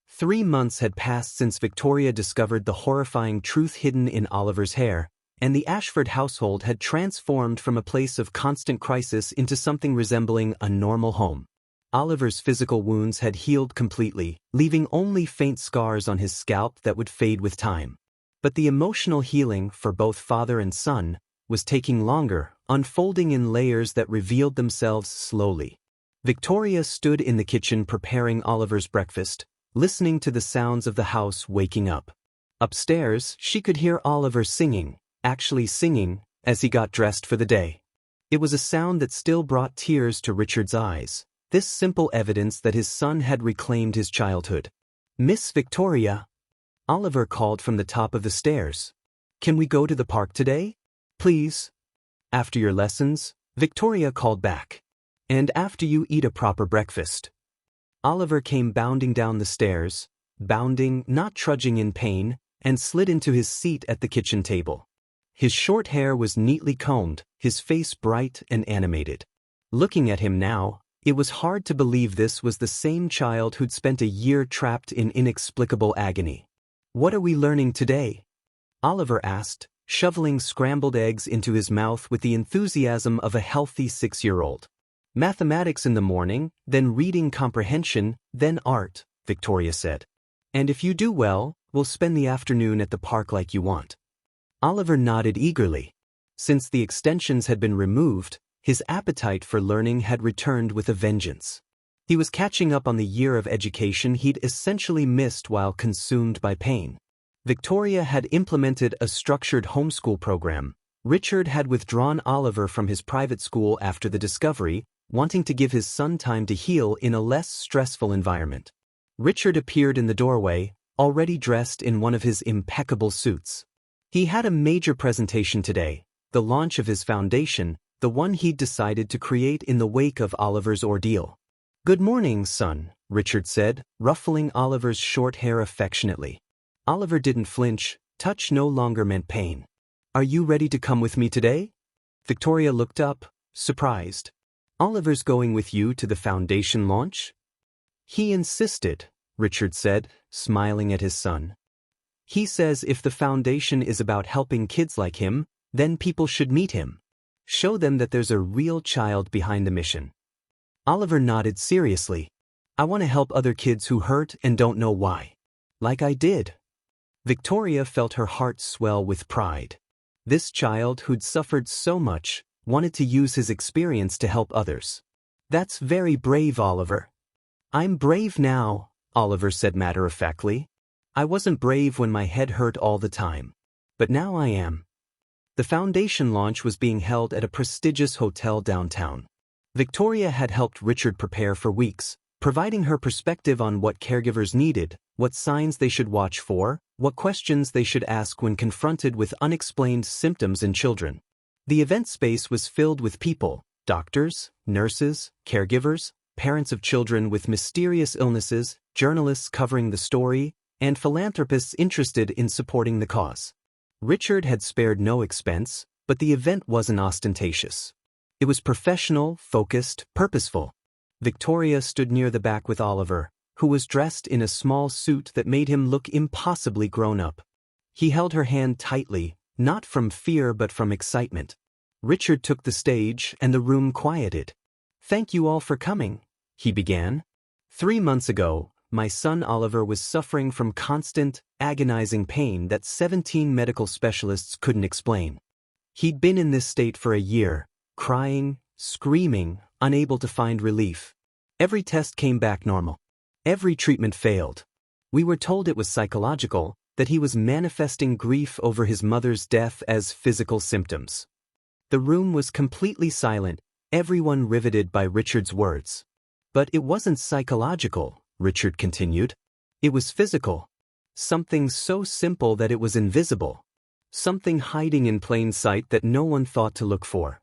"3 months had passed since Victoria discovered the horrifying truth hidden in Oliver's hair, and the Ashford household had transformed from a place of constant crisis into something resembling a normal home. Oliver's physical wounds had healed completely, leaving only faint scars on his scalp that would fade with time. But the emotional healing, for both father and son, was taking longer, unfolding in layers that revealed themselves slowly. Victoria stood in the kitchen preparing Oliver's breakfast, listening to the sounds of the house waking up. Upstairs, she could hear Oliver singing, actually singing, as he got dressed for the day. It was a sound that still brought tears to Richard's eyes, this simple evidence that his son had reclaimed his childhood. "Miss Victoria," Oliver called from the top of the stairs. Can we go to the park today? Please. After your lessons, Victoria called back. And after you eat a proper breakfast. Oliver came bounding down the stairs, bounding, not trudging in pain, and slid into his seat at the kitchen table. His short hair was neatly combed, his face bright and animated. Looking at him now, it was hard to believe this was the same child who'd spent a year trapped in inexplicable agony. What are we learning today? Oliver asked, shoveling scrambled eggs into his mouth with the enthusiasm of a healthy 6-year-old. Mathematics in the morning, then reading comprehension, then art, Victoria said. And if you do well, we'll spend the afternoon at the park like you want. Oliver nodded eagerly. Since the extensions had been removed, his appetite for learning had returned with a vengeance. He was catching up on the year of education he'd essentially missed while consumed by pain. Victoria had implemented a structured homeschool program. Richard had withdrawn Oliver from his private school after the discovery, wanting to give his son time to heal in a less stressful environment. Richard appeared in the doorway, already dressed in one of his impeccable suits. He had a major presentation today, the launch of his foundation, the one he'd decided to create in the wake of Oliver's ordeal. Good morning, son, Richard said, ruffling Oliver's short hair affectionately. Oliver didn't flinch, touch no longer meant pain. Are you ready to come with me today? Victoria looked up, surprised. Oliver's going with you to the foundation launch? He insisted, Richard said, smiling at his son. He says if the foundation is about helping kids like him, then people should meet him. Show them that there's a real child behind the mission. Oliver nodded seriously. I want to help other kids who hurt and don't know why. Like I did. Victoria felt her heart swell with pride. This child who'd suffered so much wanted to use his experience to help others. That's very brave, Oliver. I'm brave now, Oliver said matter-of-factly. I wasn't brave when my head hurt all the time. But now I am. The foundation launch was being held at a prestigious hotel downtown. Victoria had helped Richard prepare for weeks, providing her perspective on what caregivers needed, what signs they should watch for, what questions they should ask when confronted with unexplained symptoms in children. The event space was filled with people, doctors, nurses, caregivers, parents of children with mysterious illnesses, journalists covering the story, and philanthropists interested in supporting the cause. Richard had spared no expense, but the event wasn't ostentatious. It was professional, focused, purposeful. Victoria stood near the back with Oliver, who was dressed in a small suit that made him look impossibly grown up. He held her hand tightly, not from fear but from excitement. Richard took the stage and the room quieted. Thank you all for coming, he began. 3 months ago, my son Oliver was suffering from constant, agonizing pain that 17 medical specialists couldn't explain. He'd been in this state for a year, crying, screaming, unable to find relief. Every test came back normal. Every treatment failed. We were told it was psychological, that he was manifesting grief over his mother's death as physical symptoms. The room was completely silent, everyone riveted by Richard's words. But it wasn't psychological, Richard continued. It was physical. Something so simple that it was invisible. Something hiding in plain sight that no one thought to look for.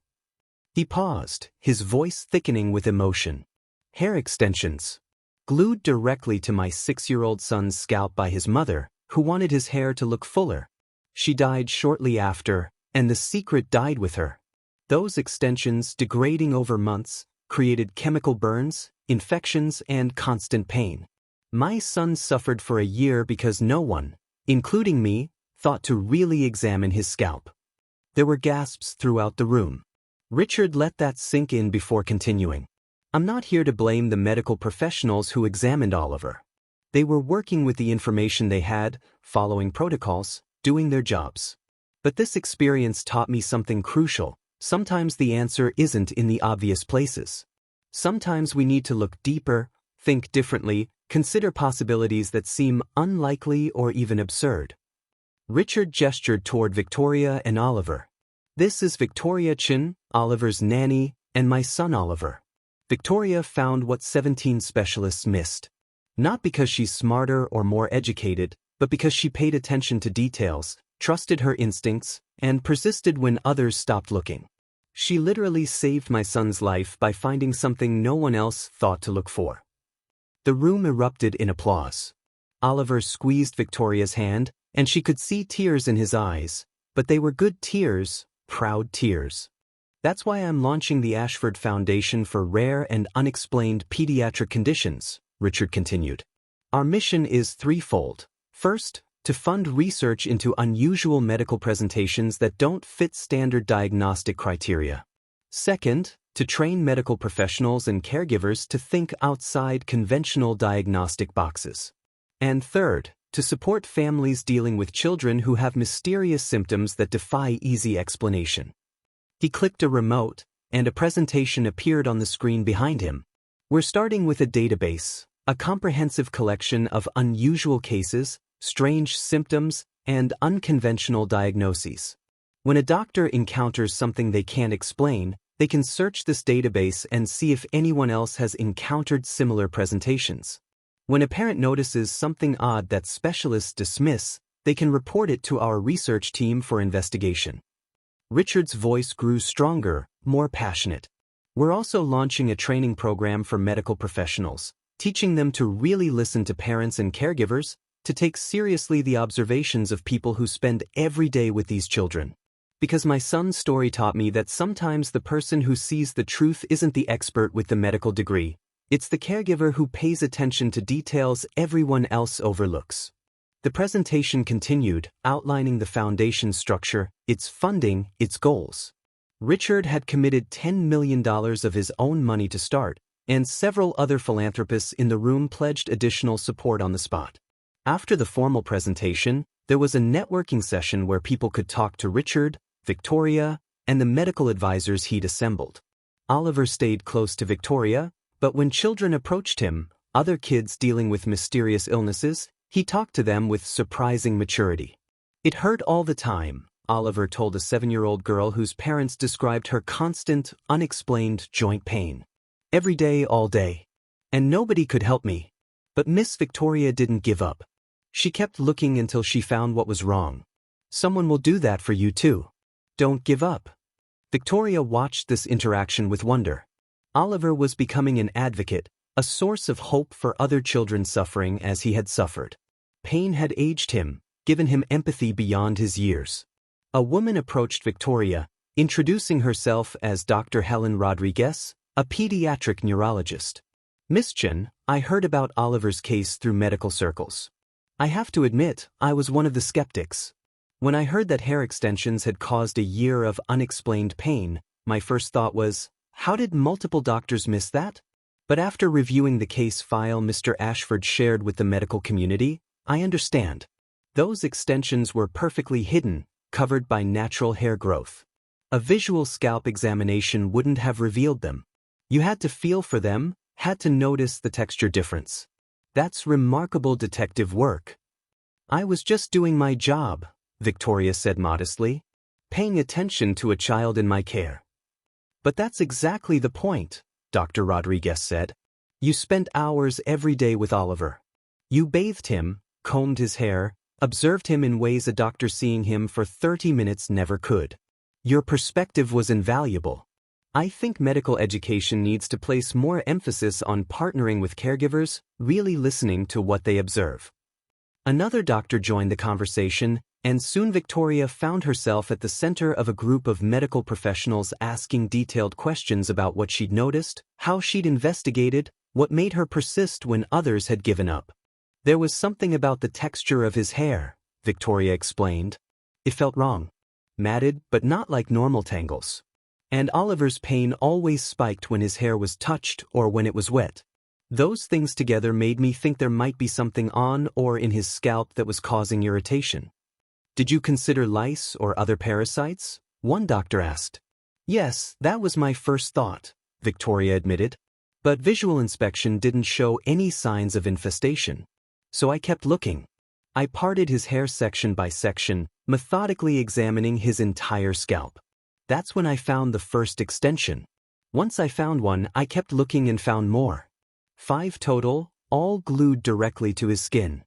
He paused, his voice thickening with emotion. Hair extensions. Glued directly to my 6-year-old son's scalp by his mother, who wanted his hair to look fuller. She died shortly after, and the secret died with her. Those extensions, degrading over months, created chemical burns, infections, and constant pain. My son suffered for a year because no one, including me, thought to really examine his scalp. There were gasps throughout the room. Richard let that sink in before continuing. I'm not here to blame the medical professionals who examined Oliver. They were working with the information they had, following protocols, doing their jobs. But this experience taught me something crucial. Sometimes the answer isn't in the obvious places. Sometimes we need to look deeper, think differently, consider possibilities that seem unlikely or even absurd. Richard gestured toward Victoria and Oliver. This is Victoria Chin, Oliver's nanny, and my son Oliver. Victoria found what 17 specialists missed. Not because she's smarter or more educated, but because she paid attention to details, trusted her instincts, and persisted when others stopped looking. She literally saved my son's life by finding something no one else thought to look for. The room erupted in applause. Oliver squeezed Victoria's hand, and she could see tears in his eyes, but they were good tears, proud tears. That's why I'm launching the Ashford Foundation for Rare and Unexplained Pediatric Conditions, Richard continued. Our mission is threefold. First, to fund research into unusual medical presentations that don't fit standard diagnostic criteria. Second, to train medical professionals and caregivers to think outside conventional diagnostic boxes. And third, to support families dealing with children who have mysterious symptoms that defy easy explanation. He clicked a remote, and a presentation appeared on the screen behind him. We're starting with a database, a comprehensive collection of unusual cases, strange symptoms, and unconventional diagnoses. When a doctor encounters something they can't explain, they can search this database and see if anyone else has encountered similar presentations. When a parent notices something odd that specialists dismiss, they can report it to our research team for investigation. Richard's voice grew stronger, more passionate. We're also launching a training program for medical professionals, teaching them to really listen to parents and caregivers, to take seriously the observations of people who spend every day with these children. Because my son's story taught me that sometimes the person who sees the truth isn't the expert with the medical degree, it's the caregiver who pays attention to details everyone else overlooks. The presentation continued, outlining the foundation's structure, its funding, its goals. Richard had committed $10 million of his own money to start, and several other philanthropists in the room pledged additional support on the spot. After the formal presentation, there was a networking session where people could talk to Richard, Victoria, and the medical advisors he'd assembled. Oliver stayed close to Victoria, but when children approached him, other kids dealing with mysterious illnesses, he talked to them with surprising maturity. It hurt all the time, Oliver told a 7-year-old girl whose parents described her constant, unexplained joint pain. Every day, all day. And nobody could help me. But Miss Victoria didn't give up. She kept looking until she found what was wrong. Someone will do that for you too. Don't give up. Victoria watched this interaction with wonder. Oliver was becoming an advocate, a source of hope for other children suffering as he had suffered. Pain had aged him, given him empathy beyond his years. A woman approached Victoria, introducing herself as Dr. Helen Rodriguez, a pediatric neurologist. Miss Chen, I heard about Oliver's case through medical circles. I have to admit, I was one of the skeptics. When I heard that hair extensions had caused a year of unexplained pain, my first thought was, how did multiple doctors miss that? But after reviewing the case file Mr. Ashford shared with the medical community, I understand. Those extensions were perfectly hidden, covered by natural hair growth. A visual scalp examination wouldn't have revealed them. You had to feel for them, had to notice the texture difference. That's remarkable detective work. I was just doing my job, Victoria said modestly, paying attention to a child in my care. But that's exactly the point, Dr. Rodriguez said. You spent hours every day with Oliver. You bathed him, combed his hair, observed him in ways a doctor seeing him for 30 minutes never could. Your perspective was invaluable. I think medical education needs to place more emphasis on partnering with caregivers, really listening to what they observe. Another doctor joined the conversation, and soon Victoria found herself at the center of a group of medical professionals asking detailed questions about what she'd noticed, how she'd investigated, what made her persist when others had given up. There was something about the texture of his hair, Victoria explained. It felt wrong. Matted, but not like normal tangles. And Oliver's pain always spiked when his hair was touched or when it was wet. Those things together made me think there might be something on or in his scalp that was causing irritation. Did you consider lice or other parasites? One doctor asked. Yes, that was my first thought, Victoria admitted. But visual inspection didn't show any signs of infestation. So I kept looking. I parted his hair section by section, methodically examining his entire scalp. That's when I found the first extension. Once I found one, I kept looking and found more. 5 total, all glued directly to his skin.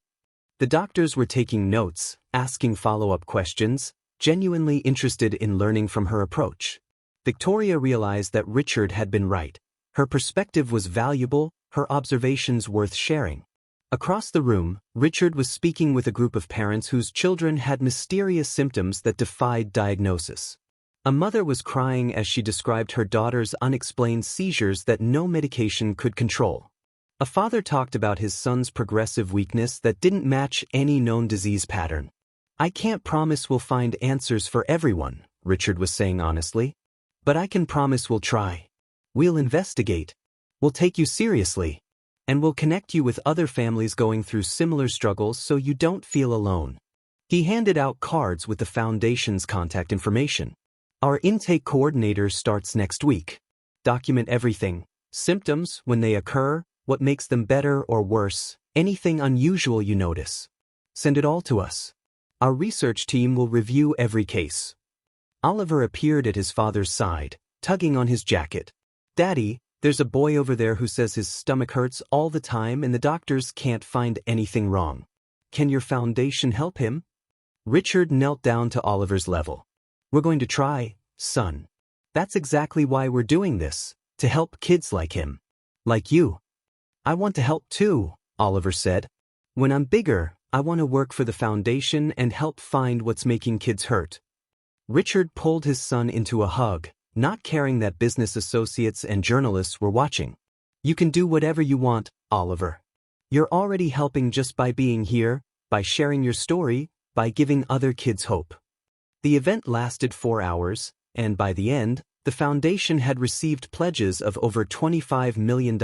The doctors were taking notes, asking follow-up questions, genuinely interested in learning from her approach. Victoria realized that Richard had been right. Her perspective was valuable, her observations worth sharing. Across the room, Richard was speaking with a group of parents whose children had mysterious symptoms that defied diagnosis. A mother was crying as she described her daughter's unexplained seizures that no medication could control. A father talked about his son's progressive weakness that didn't match any known disease pattern. "I can't promise we'll find answers for everyone," Richard was saying honestly. "But I can promise we'll try. We'll investigate. We'll take you seriously. And we'll connect you with other families going through similar struggles so you don't feel alone." He handed out cards with the foundation's contact information. "Our intake coordinator starts next week. Document everything: symptoms, when they occur, what makes them better or worse, anything unusual you notice. Send it all to us. Our research team will review every case." Oliver appeared at his father's side, tugging on his jacket. "Daddy, there's a boy over there who says his stomach hurts all the time and the doctors can't find anything wrong. Can your foundation help him?" Richard knelt down to Oliver's level. "We're going to try, son. That's exactly why we're doing this, to help kids like him. Like you." "I want to help too," Oliver said. "When I'm bigger, I want to work for the foundation and help find what's making kids hurt." Richard pulled his son into a hug, not caring that business associates and journalists were watching. "You can do whatever you want, Oliver. You're already helping just by being here, by sharing your story, by giving other kids hope." The event lasted 4 hours, and by the end, the foundation had received pledges of over $25 million,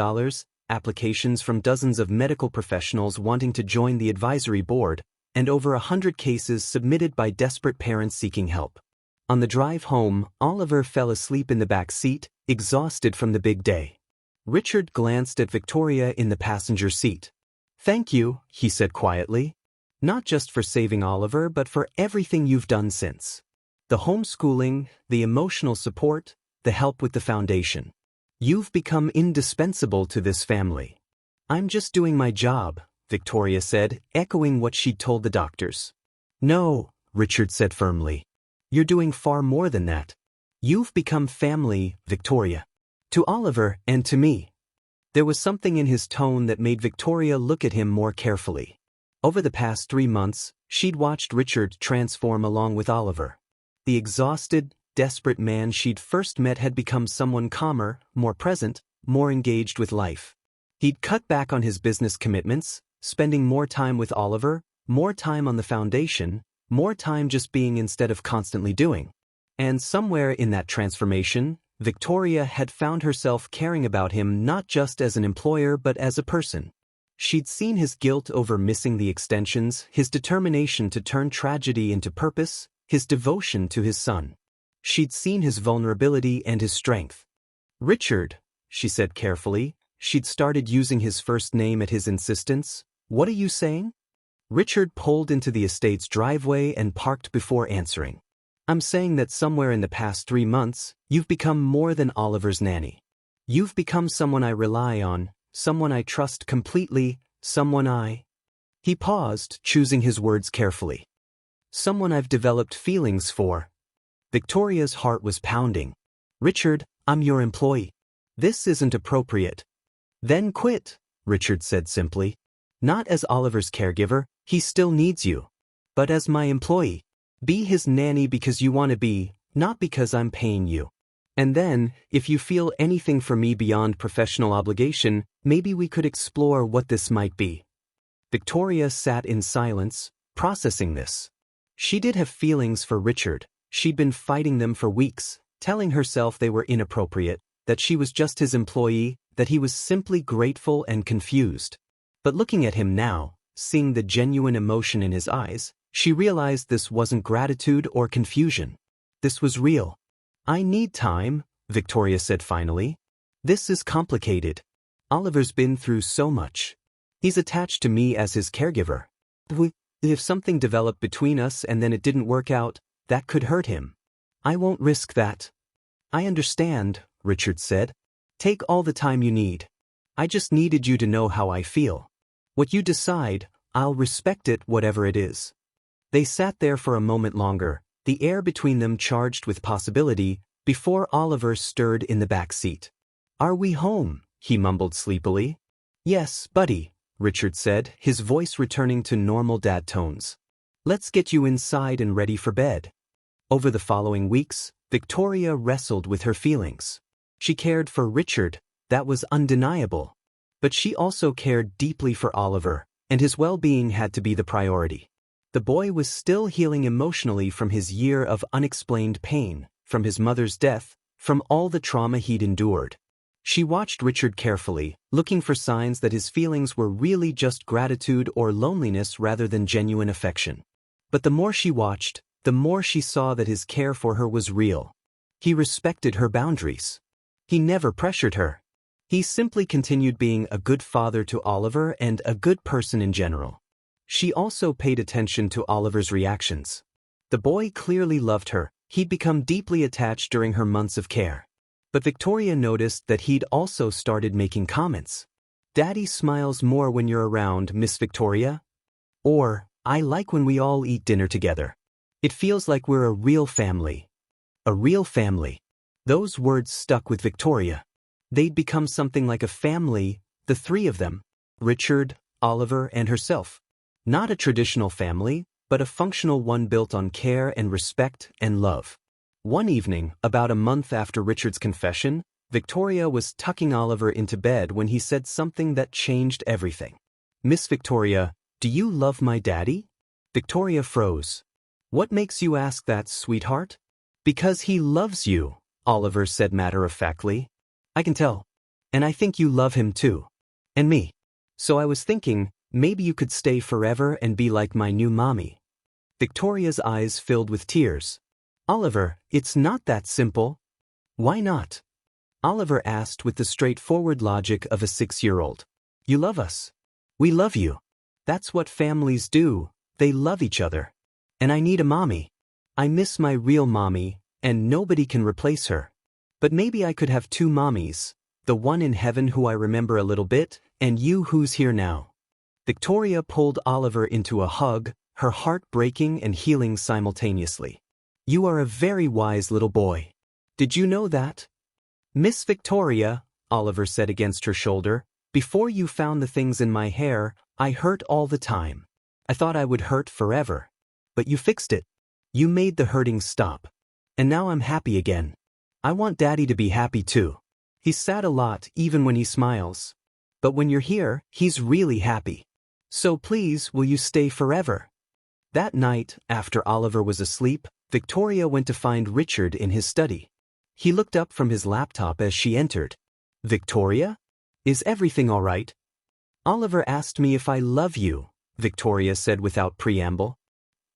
applications from dozens of medical professionals wanting to join the advisory board, and over 100 cases submitted by desperate parents seeking help. On the drive home, Oliver fell asleep in the back seat, exhausted from the big day. Richard glanced at Victoria in the passenger seat. "Thank you," he said quietly. "Not just for saving Oliver, but for everything you've done since. The homeschooling, the emotional support, the help with the foundation. You've become indispensable to this family." "I'm just doing my job," Victoria said, echoing what she'd told the doctors. "No," Richard said firmly. "You're doing far more than that. You've become family, Victoria. To Oliver and to me." There was something in his tone that made Victoria look at him more carefully. Over the past 3 months, she'd watched Richard transform along with Oliver. The exhausted, desperate man she'd first met had become someone calmer, more present, more engaged with life. He'd cut back on his business commitments, spending more time with Oliver, more time on the foundation, more time just being instead of constantly doing. And somewhere in that transformation, Victoria had found herself caring about him not just as an employer but as a person. She'd seen his guilt over missing the extensions, his determination to turn tragedy into purpose, his devotion to his son. She'd seen his vulnerability and his strength. "Richard," she said carefully. She'd started using his first name at his insistence. "What are you saying?" Richard pulled into the estate's driveway and parked before answering. "I'm saying that somewhere in the past 3 months, you've become more than Oliver's nanny. You've become someone I rely on, someone I trust completely, someone I—" He paused, choosing his words carefully. "Someone I've developed feelings for." Victoria's heart was pounding. "Richard, I'm your employee. This isn't appropriate." "Then quit," Richard said simply. "Not as Oliver's caregiver, he still needs you. But as my employee. Be his nanny because you want to be, not because I'm paying you. And then, if you feel anything for me beyond professional obligation, maybe we could explore what this might be." Victoria sat in silence, processing this. She did have feelings for Richard. She'd been fighting them for weeks, telling herself they were inappropriate, that she was just his employee, that he was simply grateful and confused. But looking at him now, seeing the genuine emotion in his eyes, she realized this wasn't gratitude or confusion. This was real. "I need time," Victoria said finally. "This is complicated. Oliver's been through so much. He's attached to me as his caregiver. If something developed between us and then it didn't work out, that could hurt him. I won't risk that." "I understand," Richard said. "Take all the time you need. I just needed you to know how I feel. What you decide, I'll respect it whatever it is. They sat there for a moment longer, the air between them charged with possibility, before Oliver stirred in the back seat. Are we home? He mumbled sleepily. Yes, buddy, Richard said, his voice returning to normal dad tones. Let's get you inside and ready for bed. Over the following weeks, Victoria wrestled with her feelings. She cared for Richard, that was undeniable. But she also cared deeply for Oliver, and his well-being had to be the priority. The boy was still healing emotionally from his year of unexplained pain, from his mother's death, from all the trauma he'd endured. She watched Richard carefully, looking for signs that his feelings were really just gratitude or loneliness rather than genuine affection. But the more she watched, the more she saw that his care for her was real. He respected her boundaries. He never pressured her. He simply continued being a good father to Oliver and a good person in general. She also paid attention to Oliver's reactions. The boy clearly loved her. He'd become deeply attached during her months of care. But Victoria noticed that he'd also started making comments. Daddy smiles more when you're around, Miss Victoria. Or, I like when we all eat dinner together. It feels like we're a real family. A real family. Those words stuck with Victoria. They'd become something like a family, the three of them, Richard, Oliver, and herself. Not a traditional family, but a functional one built on care and respect and love. One evening, about a month after Richard's confession, Victoria was tucking Oliver into bed when he said something that changed everything. Miss Victoria, do you love my daddy? Victoria froze. What makes you ask that, sweetheart? Because he loves you, Oliver said matter-of-factly. I can tell. And I think you love him too. And me. So I was thinking, maybe you could stay forever and be like my new mommy. Victoria's eyes filled with tears. Oliver, it's not that simple. Why not? Oliver asked with the straightforward logic of a 6-year-old. You love us. We love you. That's what families do, they love each other. And I need a mommy. I miss my real mommy, and nobody can replace her. But maybe I could have 2 mommies, the one in heaven who I remember a little bit, and you who's here now. Victoria pulled Oliver into a hug, her heart breaking and healing simultaneously. You are a very wise little boy. Did you know that? Miss Victoria, Oliver said against her shoulder, before you found the things in my hair, I hurt all the time. I thought I would hurt forever. But you fixed it. You made the hurting stop. And now I'm happy again. I want Daddy to be happy too. He's sad a lot even when he smiles. But when you're here, he's really happy. So please, will you stay forever? That night, after Oliver was asleep, Victoria went to find Richard in his study. He looked up from his laptop as she entered. Victoria? Is everything all right? Oliver asked me if I love you, Victoria said without preamble.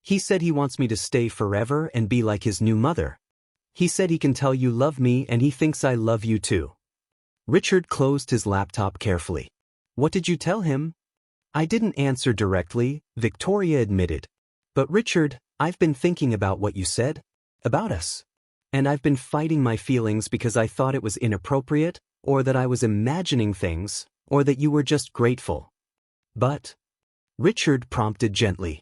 He said he wants me to stay forever and be like his new mother. He said he can tell you love me and he thinks I love you too. Richard closed his laptop carefully. What did you tell him? I didn't answer directly, Victoria admitted. But Richard, I've been thinking about what you said. About us. And I've been fighting my feelings because I thought it was inappropriate, or that I was imagining things, or that you were just grateful. But... Richard prompted gently.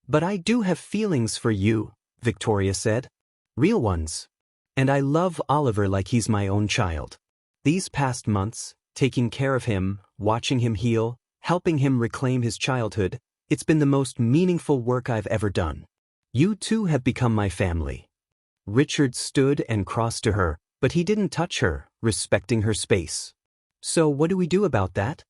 But I do have feelings for you, Victoria said. Real ones. And I love Oliver like he's my own child. These past months, taking care of him, watching him heal, helping him reclaim his childhood, it's been the most meaningful work I've ever done. You too have become my family. Richard stood and crossed to her, but he didn't touch her, respecting her space. So what do we do about that?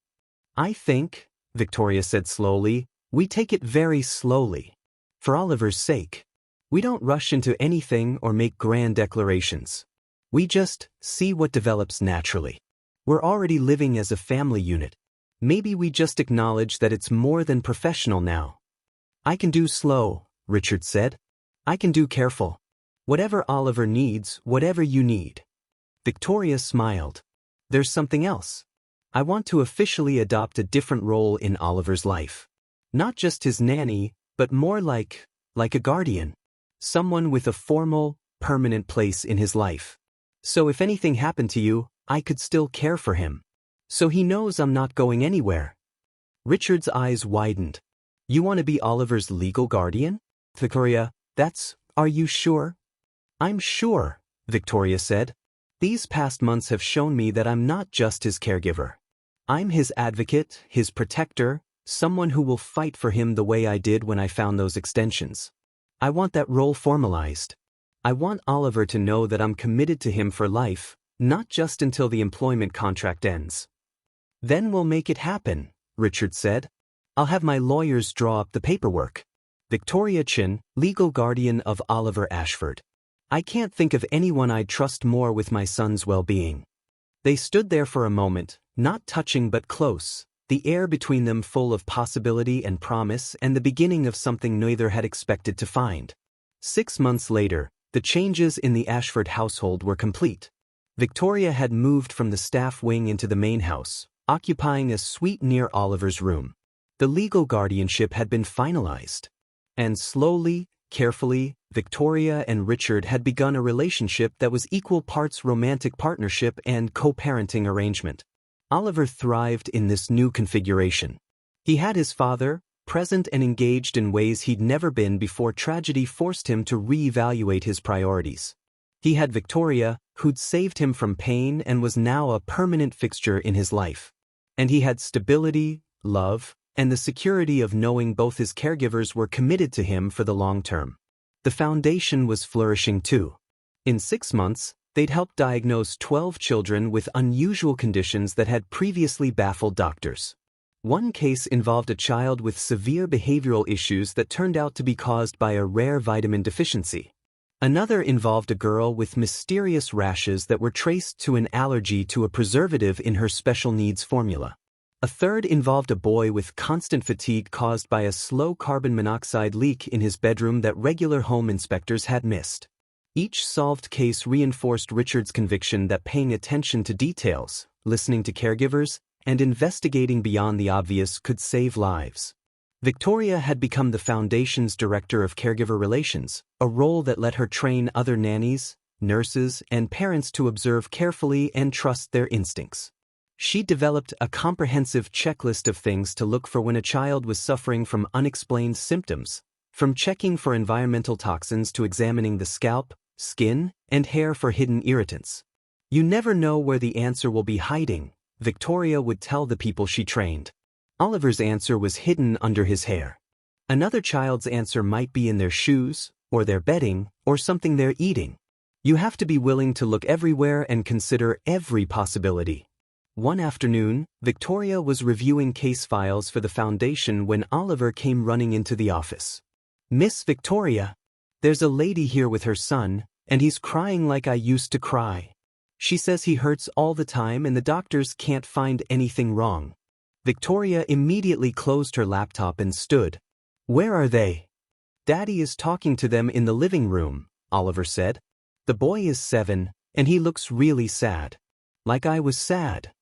I think, Victoria said slowly, we take it very slowly. For Oliver's sake. We don't rush into anything or make grand declarations. We just see what develops naturally. We're already living as a family unit. Maybe we just acknowledge that it's more than professional now. I can do slow, Richard said. I can do careful. Whatever Oliver needs, whatever you need. Victoria smiled. There's something else. I want to officially adopt a different role in Oliver's life. Not just his nanny, but more like a guardian. Someone with a formal, permanent place in his life. So if anything happened to you, I could still care for him. So he knows I'm not going anywhere. Richard's eyes widened. You want to be Oliver's legal guardian? Victoria, are you sure? I'm sure, Victoria said. These past months have shown me that I'm not just his caregiver. I'm his advocate, his protector, someone who will fight for him the way I did when I found those extensions. I want that role formalized. I want Oliver to know that I'm committed to him for life, not just until the employment contract ends. Then we'll make it happen, Richard said. I'll have my lawyers draw up the paperwork. Victoria Chin, legal guardian of Oliver Ashford. I can't think of anyone I'd trust more with my son's well-being. They stood there for a moment, not touching but close, the air between them full of possibility and promise and the beginning of something neither had expected to find. 6 months later, the changes in the Ashford household were complete. Victoria had moved from the staff wing into the main house, occupying a suite near Oliver's room. The legal guardianship had been finalized. And slowly, carefully, Victoria and Richard had begun a relationship that was equal parts romantic partnership and co-parenting arrangement. Oliver thrived in this new configuration. He had his father, present and engaged in ways he'd never been before tragedy forced him to re-evaluate his priorities. He had Victoria, who'd saved him from pain and was now a permanent fixture in his life. And he had stability, love, and the security of knowing both his caregivers were committed to him for the long term. The foundation was flourishing too. In 6 months, they'd helped diagnose 12 children with unusual conditions that had previously baffled doctors. One case involved a child with severe behavioral issues that turned out to be caused by a rare vitamin deficiency. Another involved a girl with mysterious rashes that were traced to an allergy to a preservative in her special needs formula. A third involved a boy with constant fatigue caused by a slow carbon monoxide leak in his bedroom that regular home inspectors had missed. Each solved case reinforced Richard's conviction that paying attention to details, listening to caregivers, and investigating beyond the obvious could save lives. Victoria had become the Foundation's Director of Caregiver Relations, a role that let her train other nannies, nurses, and parents to observe carefully and trust their instincts. She developed a comprehensive checklist of things to look for when a child was suffering from unexplained symptoms, from checking for environmental toxins to examining the scalp, skin, and hair for hidden irritants. You never know where the answer will be hiding, Victoria would tell the people she trained. Oliver's answer was hidden under his hair. Another child's answer might be in their shoes, or their bedding, or something they're eating. You have to be willing to look everywhere and consider every possibility. One afternoon, Victoria was reviewing case files for the Foundation when Oliver came running into the office. "Miss Victoria, there's a lady here with her son, and he's crying like I used to cry. She says he hurts all the time and the doctors can't find anything wrong." Victoria immediately closed her laptop and stood. "Where are they?" "Daddy is talking to them in the living room," Oliver said. "The boy is 7, and he looks really sad. Like I was sad."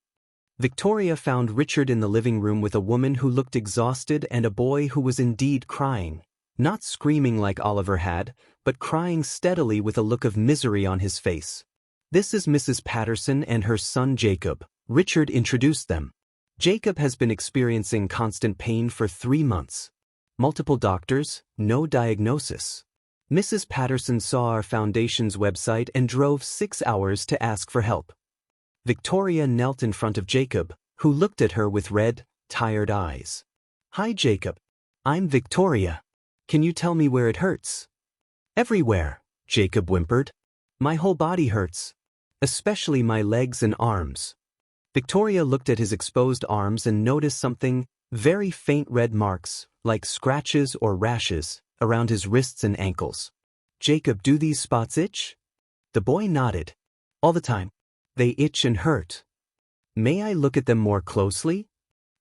Victoria found Richard in the living room with a woman who looked exhausted and a boy who was indeed crying, not screaming like Oliver had, but crying steadily with a look of misery on his face. "This is Mrs. Patterson and her son Jacob," Richard introduced them. "Jacob has been experiencing constant pain for 3 months. Multiple doctors, no diagnosis. Mrs. Patterson saw our Foundation's website and drove 6 hours to ask for help." Victoria knelt in front of Jacob, who looked at her with red, tired eyes. "Hi Jacob. I'm Victoria. Can you tell me where it hurts?" "Everywhere," Jacob whimpered. "My whole body hurts. Especially my legs and arms." Victoria looked at his exposed arms and noticed something, very faint red marks, like scratches or rashes, around his wrists and ankles. "Jacob, do these spots itch?" The boy nodded. "All the time. They itch and hurt." "May I look at them more closely?"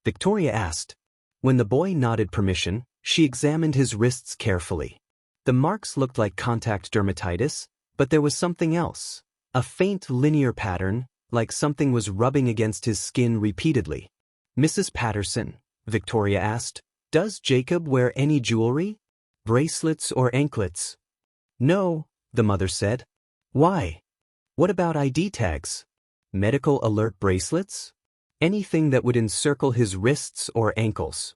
Victoria asked. When the boy nodded permission, she examined his wrists carefully. The marks looked like contact dermatitis, but there was something else, a faint linear pattern, like something was rubbing against his skin repeatedly. "Mrs. Patterson," Victoria asked, "does Jacob wear any jewelry? Bracelets or anklets?" "No," the mother said. "Why? What about ID tags? Medical alert bracelets? Anything that would encircle his wrists or ankles?"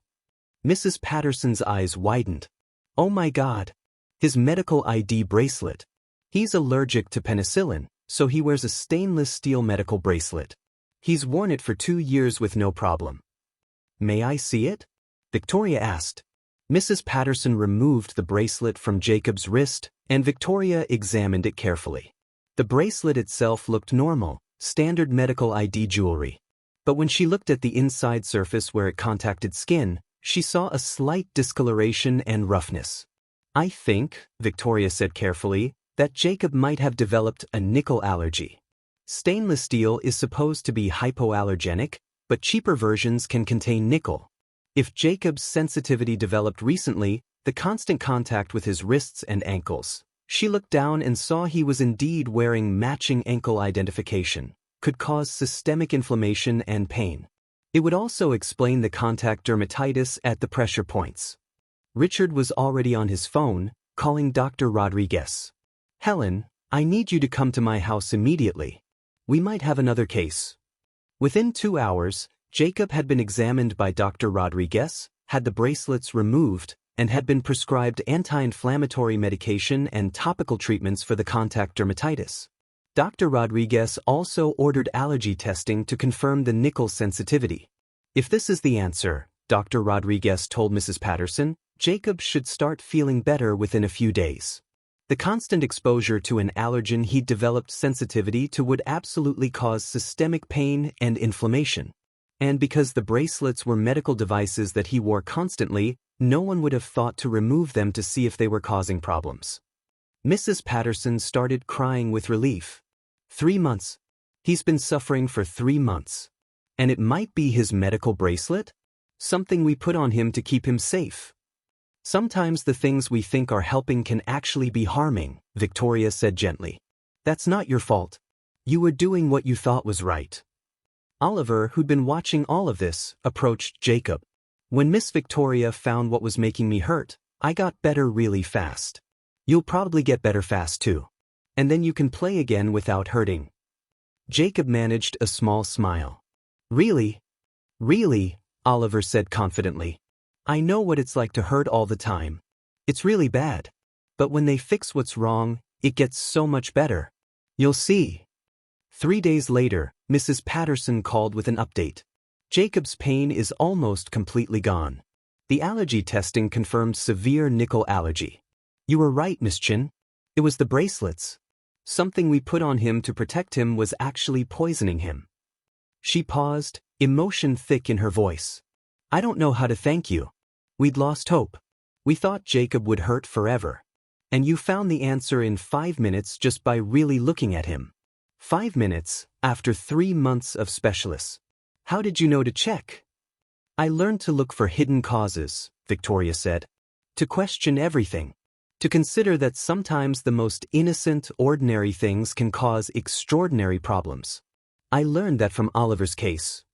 Mrs. Patterson's eyes widened. Oh my God! His medical ID bracelet. He's allergic to penicillin, so he wears a stainless steel medical bracelet. He's worn it for 2 years with no problem. May I see it? Victoria asked. Mrs. Patterson removed the bracelet from Jacob's wrist, and Victoria examined it carefully. The bracelet itself looked normal, standard medical ID jewelry. But when she looked at the inside surface where it contacted skin, she saw a slight discoloration and roughness. I think, Victoria said carefully, that Jacob might have developed a nickel allergy. Stainless steel is supposed to be hypoallergenic, but cheaper versions can contain nickel. If Jacob's sensitivity developed recently, the constant contact with his wrists and ankles, she looked down and saw he was indeed wearing matching ankle identification, could cause systemic inflammation and pain. It would also explain the contact dermatitis at the pressure points. Richard was already on his phone, calling Dr. Rodriguez. Helen, I need you to come to my house immediately. We might have another case. Within 2 hours, Jacob had been examined by Dr. Rodriguez, had the bracelets removed, and had been prescribed anti-inflammatory medication and topical treatments for the contact dermatitis. Dr. Rodriguez also ordered allergy testing to confirm the nickel sensitivity. If this is the answer, Dr. Rodriguez told Mrs. Patterson, Jacob should start feeling better within a few days. The constant exposure to an allergen he'd developed sensitivity to would absolutely cause systemic pain and inflammation. And because the bracelets were medical devices that he wore constantly, no one would have thought to remove them to see if they were causing problems. Mrs. Patterson started crying with relief. 3 months. He's been suffering for 3 months. And it might be his medical bracelet? Something we put on him to keep him safe. Sometimes the things we think are helping can actually be harming, Victoria said gently. That's not your fault. You were doing what you thought was right. Oliver, who'd been watching all of this, approached Jacob. When Miss Victoria found what was making me hurt, I got better really fast. You'll probably get better fast too. And then you can play again without hurting. Jacob managed a small smile. Really? Really? Oliver said confidently. I know what it's like to hurt all the time. It's really bad. But when they fix what's wrong, it gets so much better. You'll see. 3 days later, Mrs. Patterson called with an update. Jacob's pain is almost completely gone. The allergy testing confirmed severe nickel allergy. You were right, Miss Chin. It was the bracelets. Something we put on him to protect him was actually poisoning him. She paused, emotion thick in her voice. I don't know how to thank you. We'd lost hope. We thought Jacob would hurt forever. And you found the answer in 5 minutes just by really looking at him. 5 minutes, after 3 months of specialists. How did you know to check? I learned to look for hidden causes, Victoria said. To question everything. To consider that sometimes the most innocent, ordinary things can cause extraordinary problems. I learned that from Oliver's case.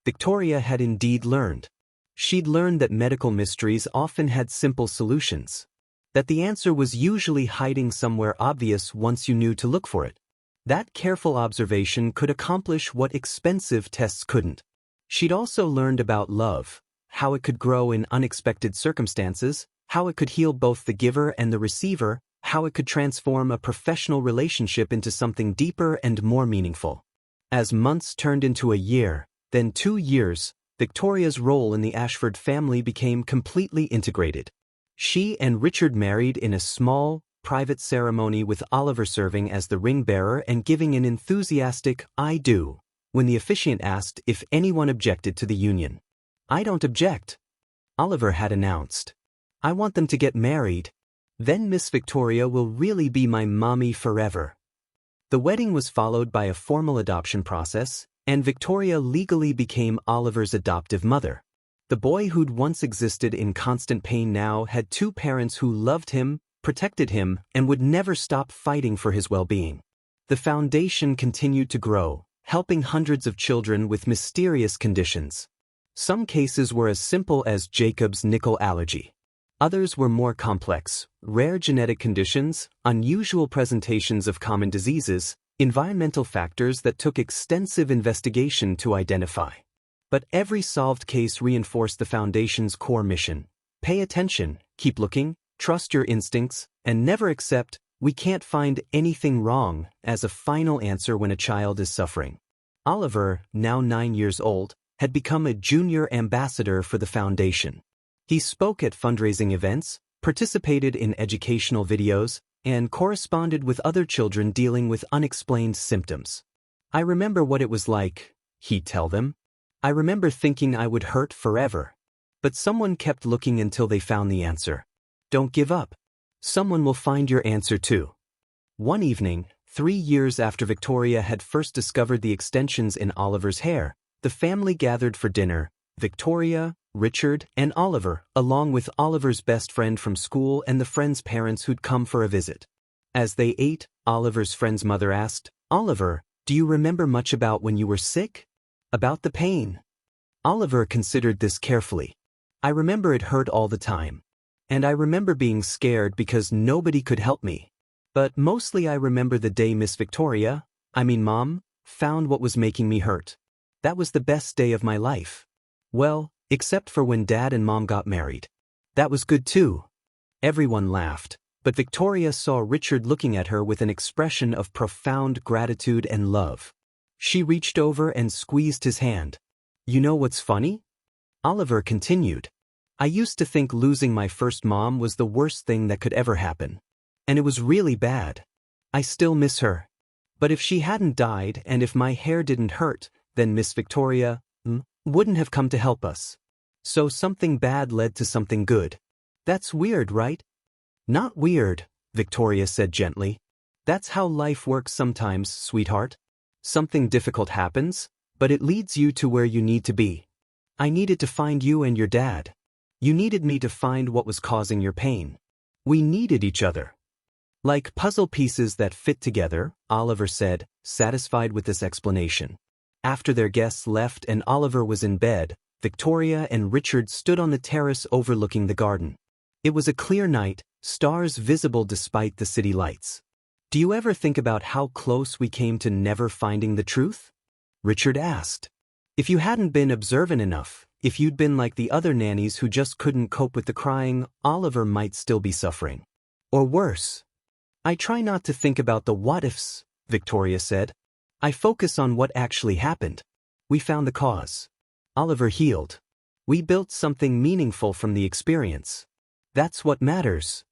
Victoria had indeed learned. She'd learned that medical mysteries often had simple solutions. That the answer was usually hiding somewhere obvious once you knew to look for it. That careful observation could accomplish what expensive tests couldn't. She'd also learned about love, how it could grow in unexpected circumstances, how it could heal both the giver and the receiver, how it could transform a professional relationship into something deeper and more meaningful. As months turned into a year, then 2 years, Victoria's role in the Ashford family became completely integrated. She and Richard married in a small, private ceremony with Oliver serving as the ring bearer and giving an enthusiastic "I do" when the officiant asked if anyone objected to the union. I don't object, Oliver had announced. I want them to get married. Then Miss Victoria will really be my mommy forever. The wedding was followed by a formal adoption process, and Victoria legally became Oliver's adoptive mother. The boy who'd once existed in constant pain now had 2 parents who loved him, protected him, and would never stop fighting for his well-being. The foundation continued to grow, helping hundreds of children with mysterious conditions. Some cases were as simple as Jacob's nickel allergy. Others were more complex, rare genetic conditions, unusual presentations of common diseases, environmental factors that took extensive investigation to identify. But every solved case reinforced the Foundation's core mission. Pay attention, keep looking, trust your instincts, and never accept "we can't find anything wrong" as a final answer when a child is suffering. Oliver, now 9 years old, had become a junior ambassador for the Foundation. He spoke at fundraising events, participated in educational videos, and corresponded with other children dealing with unexplained symptoms. "I remember what it was like," he'd tell them. "I remember thinking I would hurt forever. But someone kept looking until they found the answer. Don't give up. Someone will find your answer too." One evening, 3 years after Victoria had first discovered the extensions in Oliver's hair, the family gathered for dinner. Victoria, Richard, and Oliver, along with Oliver's best friend from school and the friend's parents who'd come for a visit. As they ate, Oliver's friend's mother asked, "Oliver, do you remember much about when you were sick? About the pain?" Oliver considered this carefully. "I remember it hurt all the time. And I remember being scared because nobody could help me. But mostly I remember the day Miss Victoria, Mom, found what was making me hurt. That was the best day of my life. Well, except for when Dad and Mom got married. That was good too." Everyone laughed, but Victoria saw Richard looking at her with an expression of profound gratitude and love. She reached over and squeezed his hand. "You know what's funny?" Oliver continued. "I used to think losing my first mom was the worst thing that could ever happen. And it was really bad. I still miss her. But if she hadn't died and if my hair didn't hurt, then Miss Victoria wouldn't have come to help us. So something bad led to something good. That's weird, right?" "Not weird," Victoria said gently. "That's how life works sometimes, sweetheart. Something difficult happens, but it leads you to where you need to be. I needed to find you and your dad. You needed me to find what was causing your pain. We needed each other." "Like puzzle pieces that fit together," Oliver said, satisfied with this explanation. After their guests left and Oliver was in bed, Victoria and Richard stood on the terrace overlooking the garden. It was a clear night, stars visible despite the city lights. "Do you ever think about how close we came to never finding the truth?" Richard asked. "If you hadn't been observant enough, if you'd been like the other nannies who just couldn't cope with the crying, Oliver might still be suffering. Or worse." "I try not to think about the what-ifs," Victoria said. "I focus on what actually happened. We found the cause. Oliver healed. We built something meaningful from the experience. That's what matters."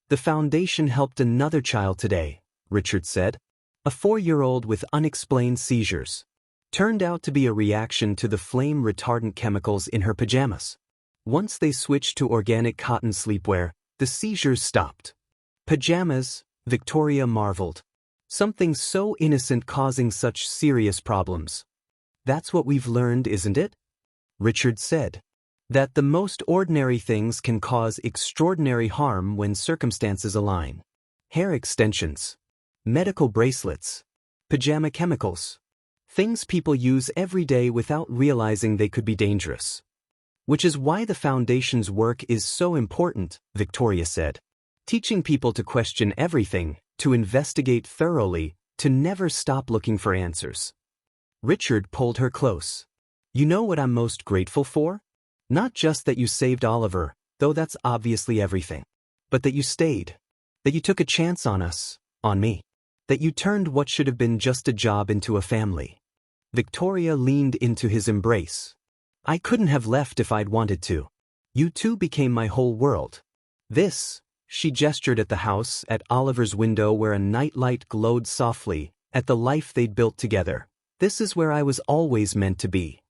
"The Foundation helped another child today," Richard said. "A 4-year-old with unexplained seizures. Turned out to be a reaction to the flame-retardant chemicals in her pajamas. Once they switched to organic cotton sleepwear, the seizures stopped." "Pajamas," Victoria marveled. "Something so innocent causing such serious problems." "That's what we've learned, isn't it?" Richard said. "That the most ordinary things can cause extraordinary harm when circumstances align. Hair extensions. Medical bracelets. Pajama chemicals. Things people use every day without realizing they could be dangerous. Which is why the Foundation's work is so important," Victoria said. "Teaching people to question everything, to investigate thoroughly, to never stop looking for answers." Richard pulled her close. "You know what I'm most grateful for? Not just that you saved Oliver, though that's obviously everything. But that you stayed. That you took a chance on us, on me. That you turned what should have been just a job into a family." Victoria leaned into his embrace. "I couldn't have left if I'd wanted to. You two became my whole world. This," she gestured at the house, at Oliver's window where a nightlight glowed softly, at the life they'd built together. "This is where I was always meant to be."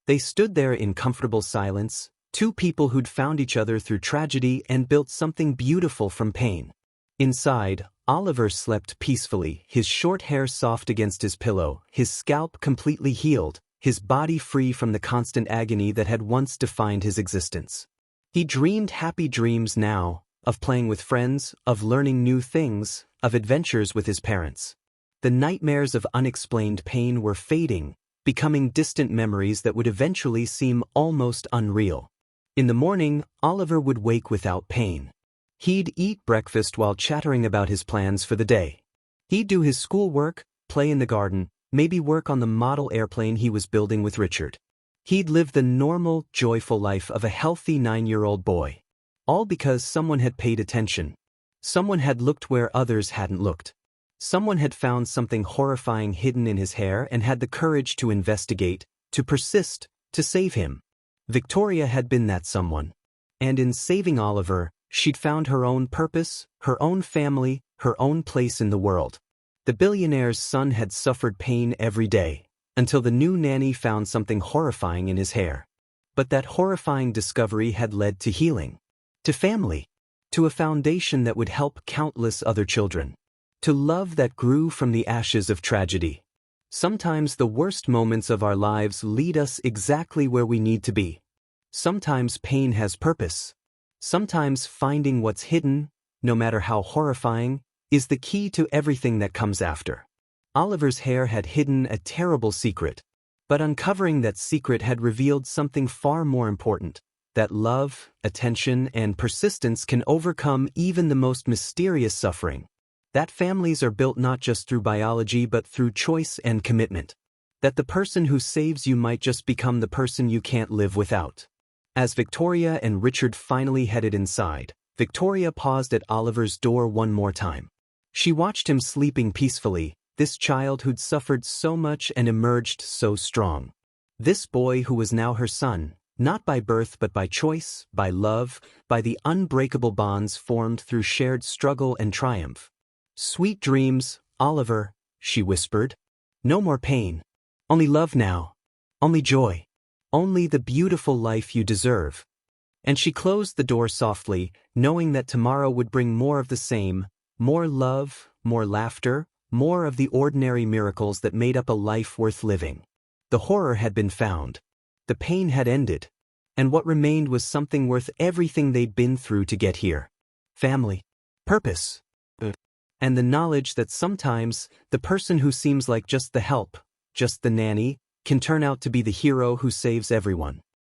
They stood there in comfortable silence, two people who'd found each other through tragedy and built something beautiful from pain. Inside, Oliver slept peacefully, his short hair soft against his pillow, his scalp completely healed, his body free from the constant agony that had once defined his existence. He dreamed happy dreams now, of playing with friends, of learning new things, of adventures with his parents. The nightmares of unexplained pain were fading, becoming distant memories that would eventually seem almost unreal. In the morning, Oliver would wake without pain. He'd eat breakfast while chattering about his plans for the day. He'd do his schoolwork, play in the garden, maybe work on the model airplane he was building with Richard. He'd lived the normal, joyful life of a healthy 9-year-old boy. All because someone had paid attention. Someone had looked where others hadn't looked. Someone had found something horrifying hidden in his hair and had the courage to investigate, to persist, to save him. Victoria had been that someone. And in saving Oliver, she'd found her own purpose, her own family, her own place in the world. The billionaire's son had suffered pain every day, until the new nanny found something horrifying in his hair. But that horrifying discovery had led to healing. To family. To a foundation that would help countless other children. To love that grew from the ashes of tragedy. Sometimes the worst moments of our lives lead us exactly where we need to be. Sometimes pain has purpose. Sometimes finding what's hidden, no matter how horrifying, is the key to everything that comes after. Oliver's hair had hidden a terrible secret, but uncovering that secret had revealed something far more important, that love, attention, and persistence can overcome even the most mysterious suffering. That families are built not just through biology but through choice and commitment. That the person who saves you might just become the person you can't live without. As Victoria and Richard finally headed inside, Victoria paused at Oliver's door one more time. She watched him sleeping peacefully, this child who'd suffered so much and emerged so strong. This boy who was now her son, not by birth but by choice, by love, by the unbreakable bonds formed through shared struggle and triumph. "Sweet dreams, Oliver," she whispered. "No more pain. Only love now. Only joy. Only the beautiful life you deserve." And she closed the door softly, knowing that tomorrow would bring more of the same, more love, more laughter, more of the ordinary miracles that made up a life worth living. The horror had been found. The pain had ended. And what remained was something worth everything they'd been through to get here. Family. Purpose. And the knowledge that sometimes, the person who seems like just the help, just the nanny, can turn out to be the hero who saves everyone.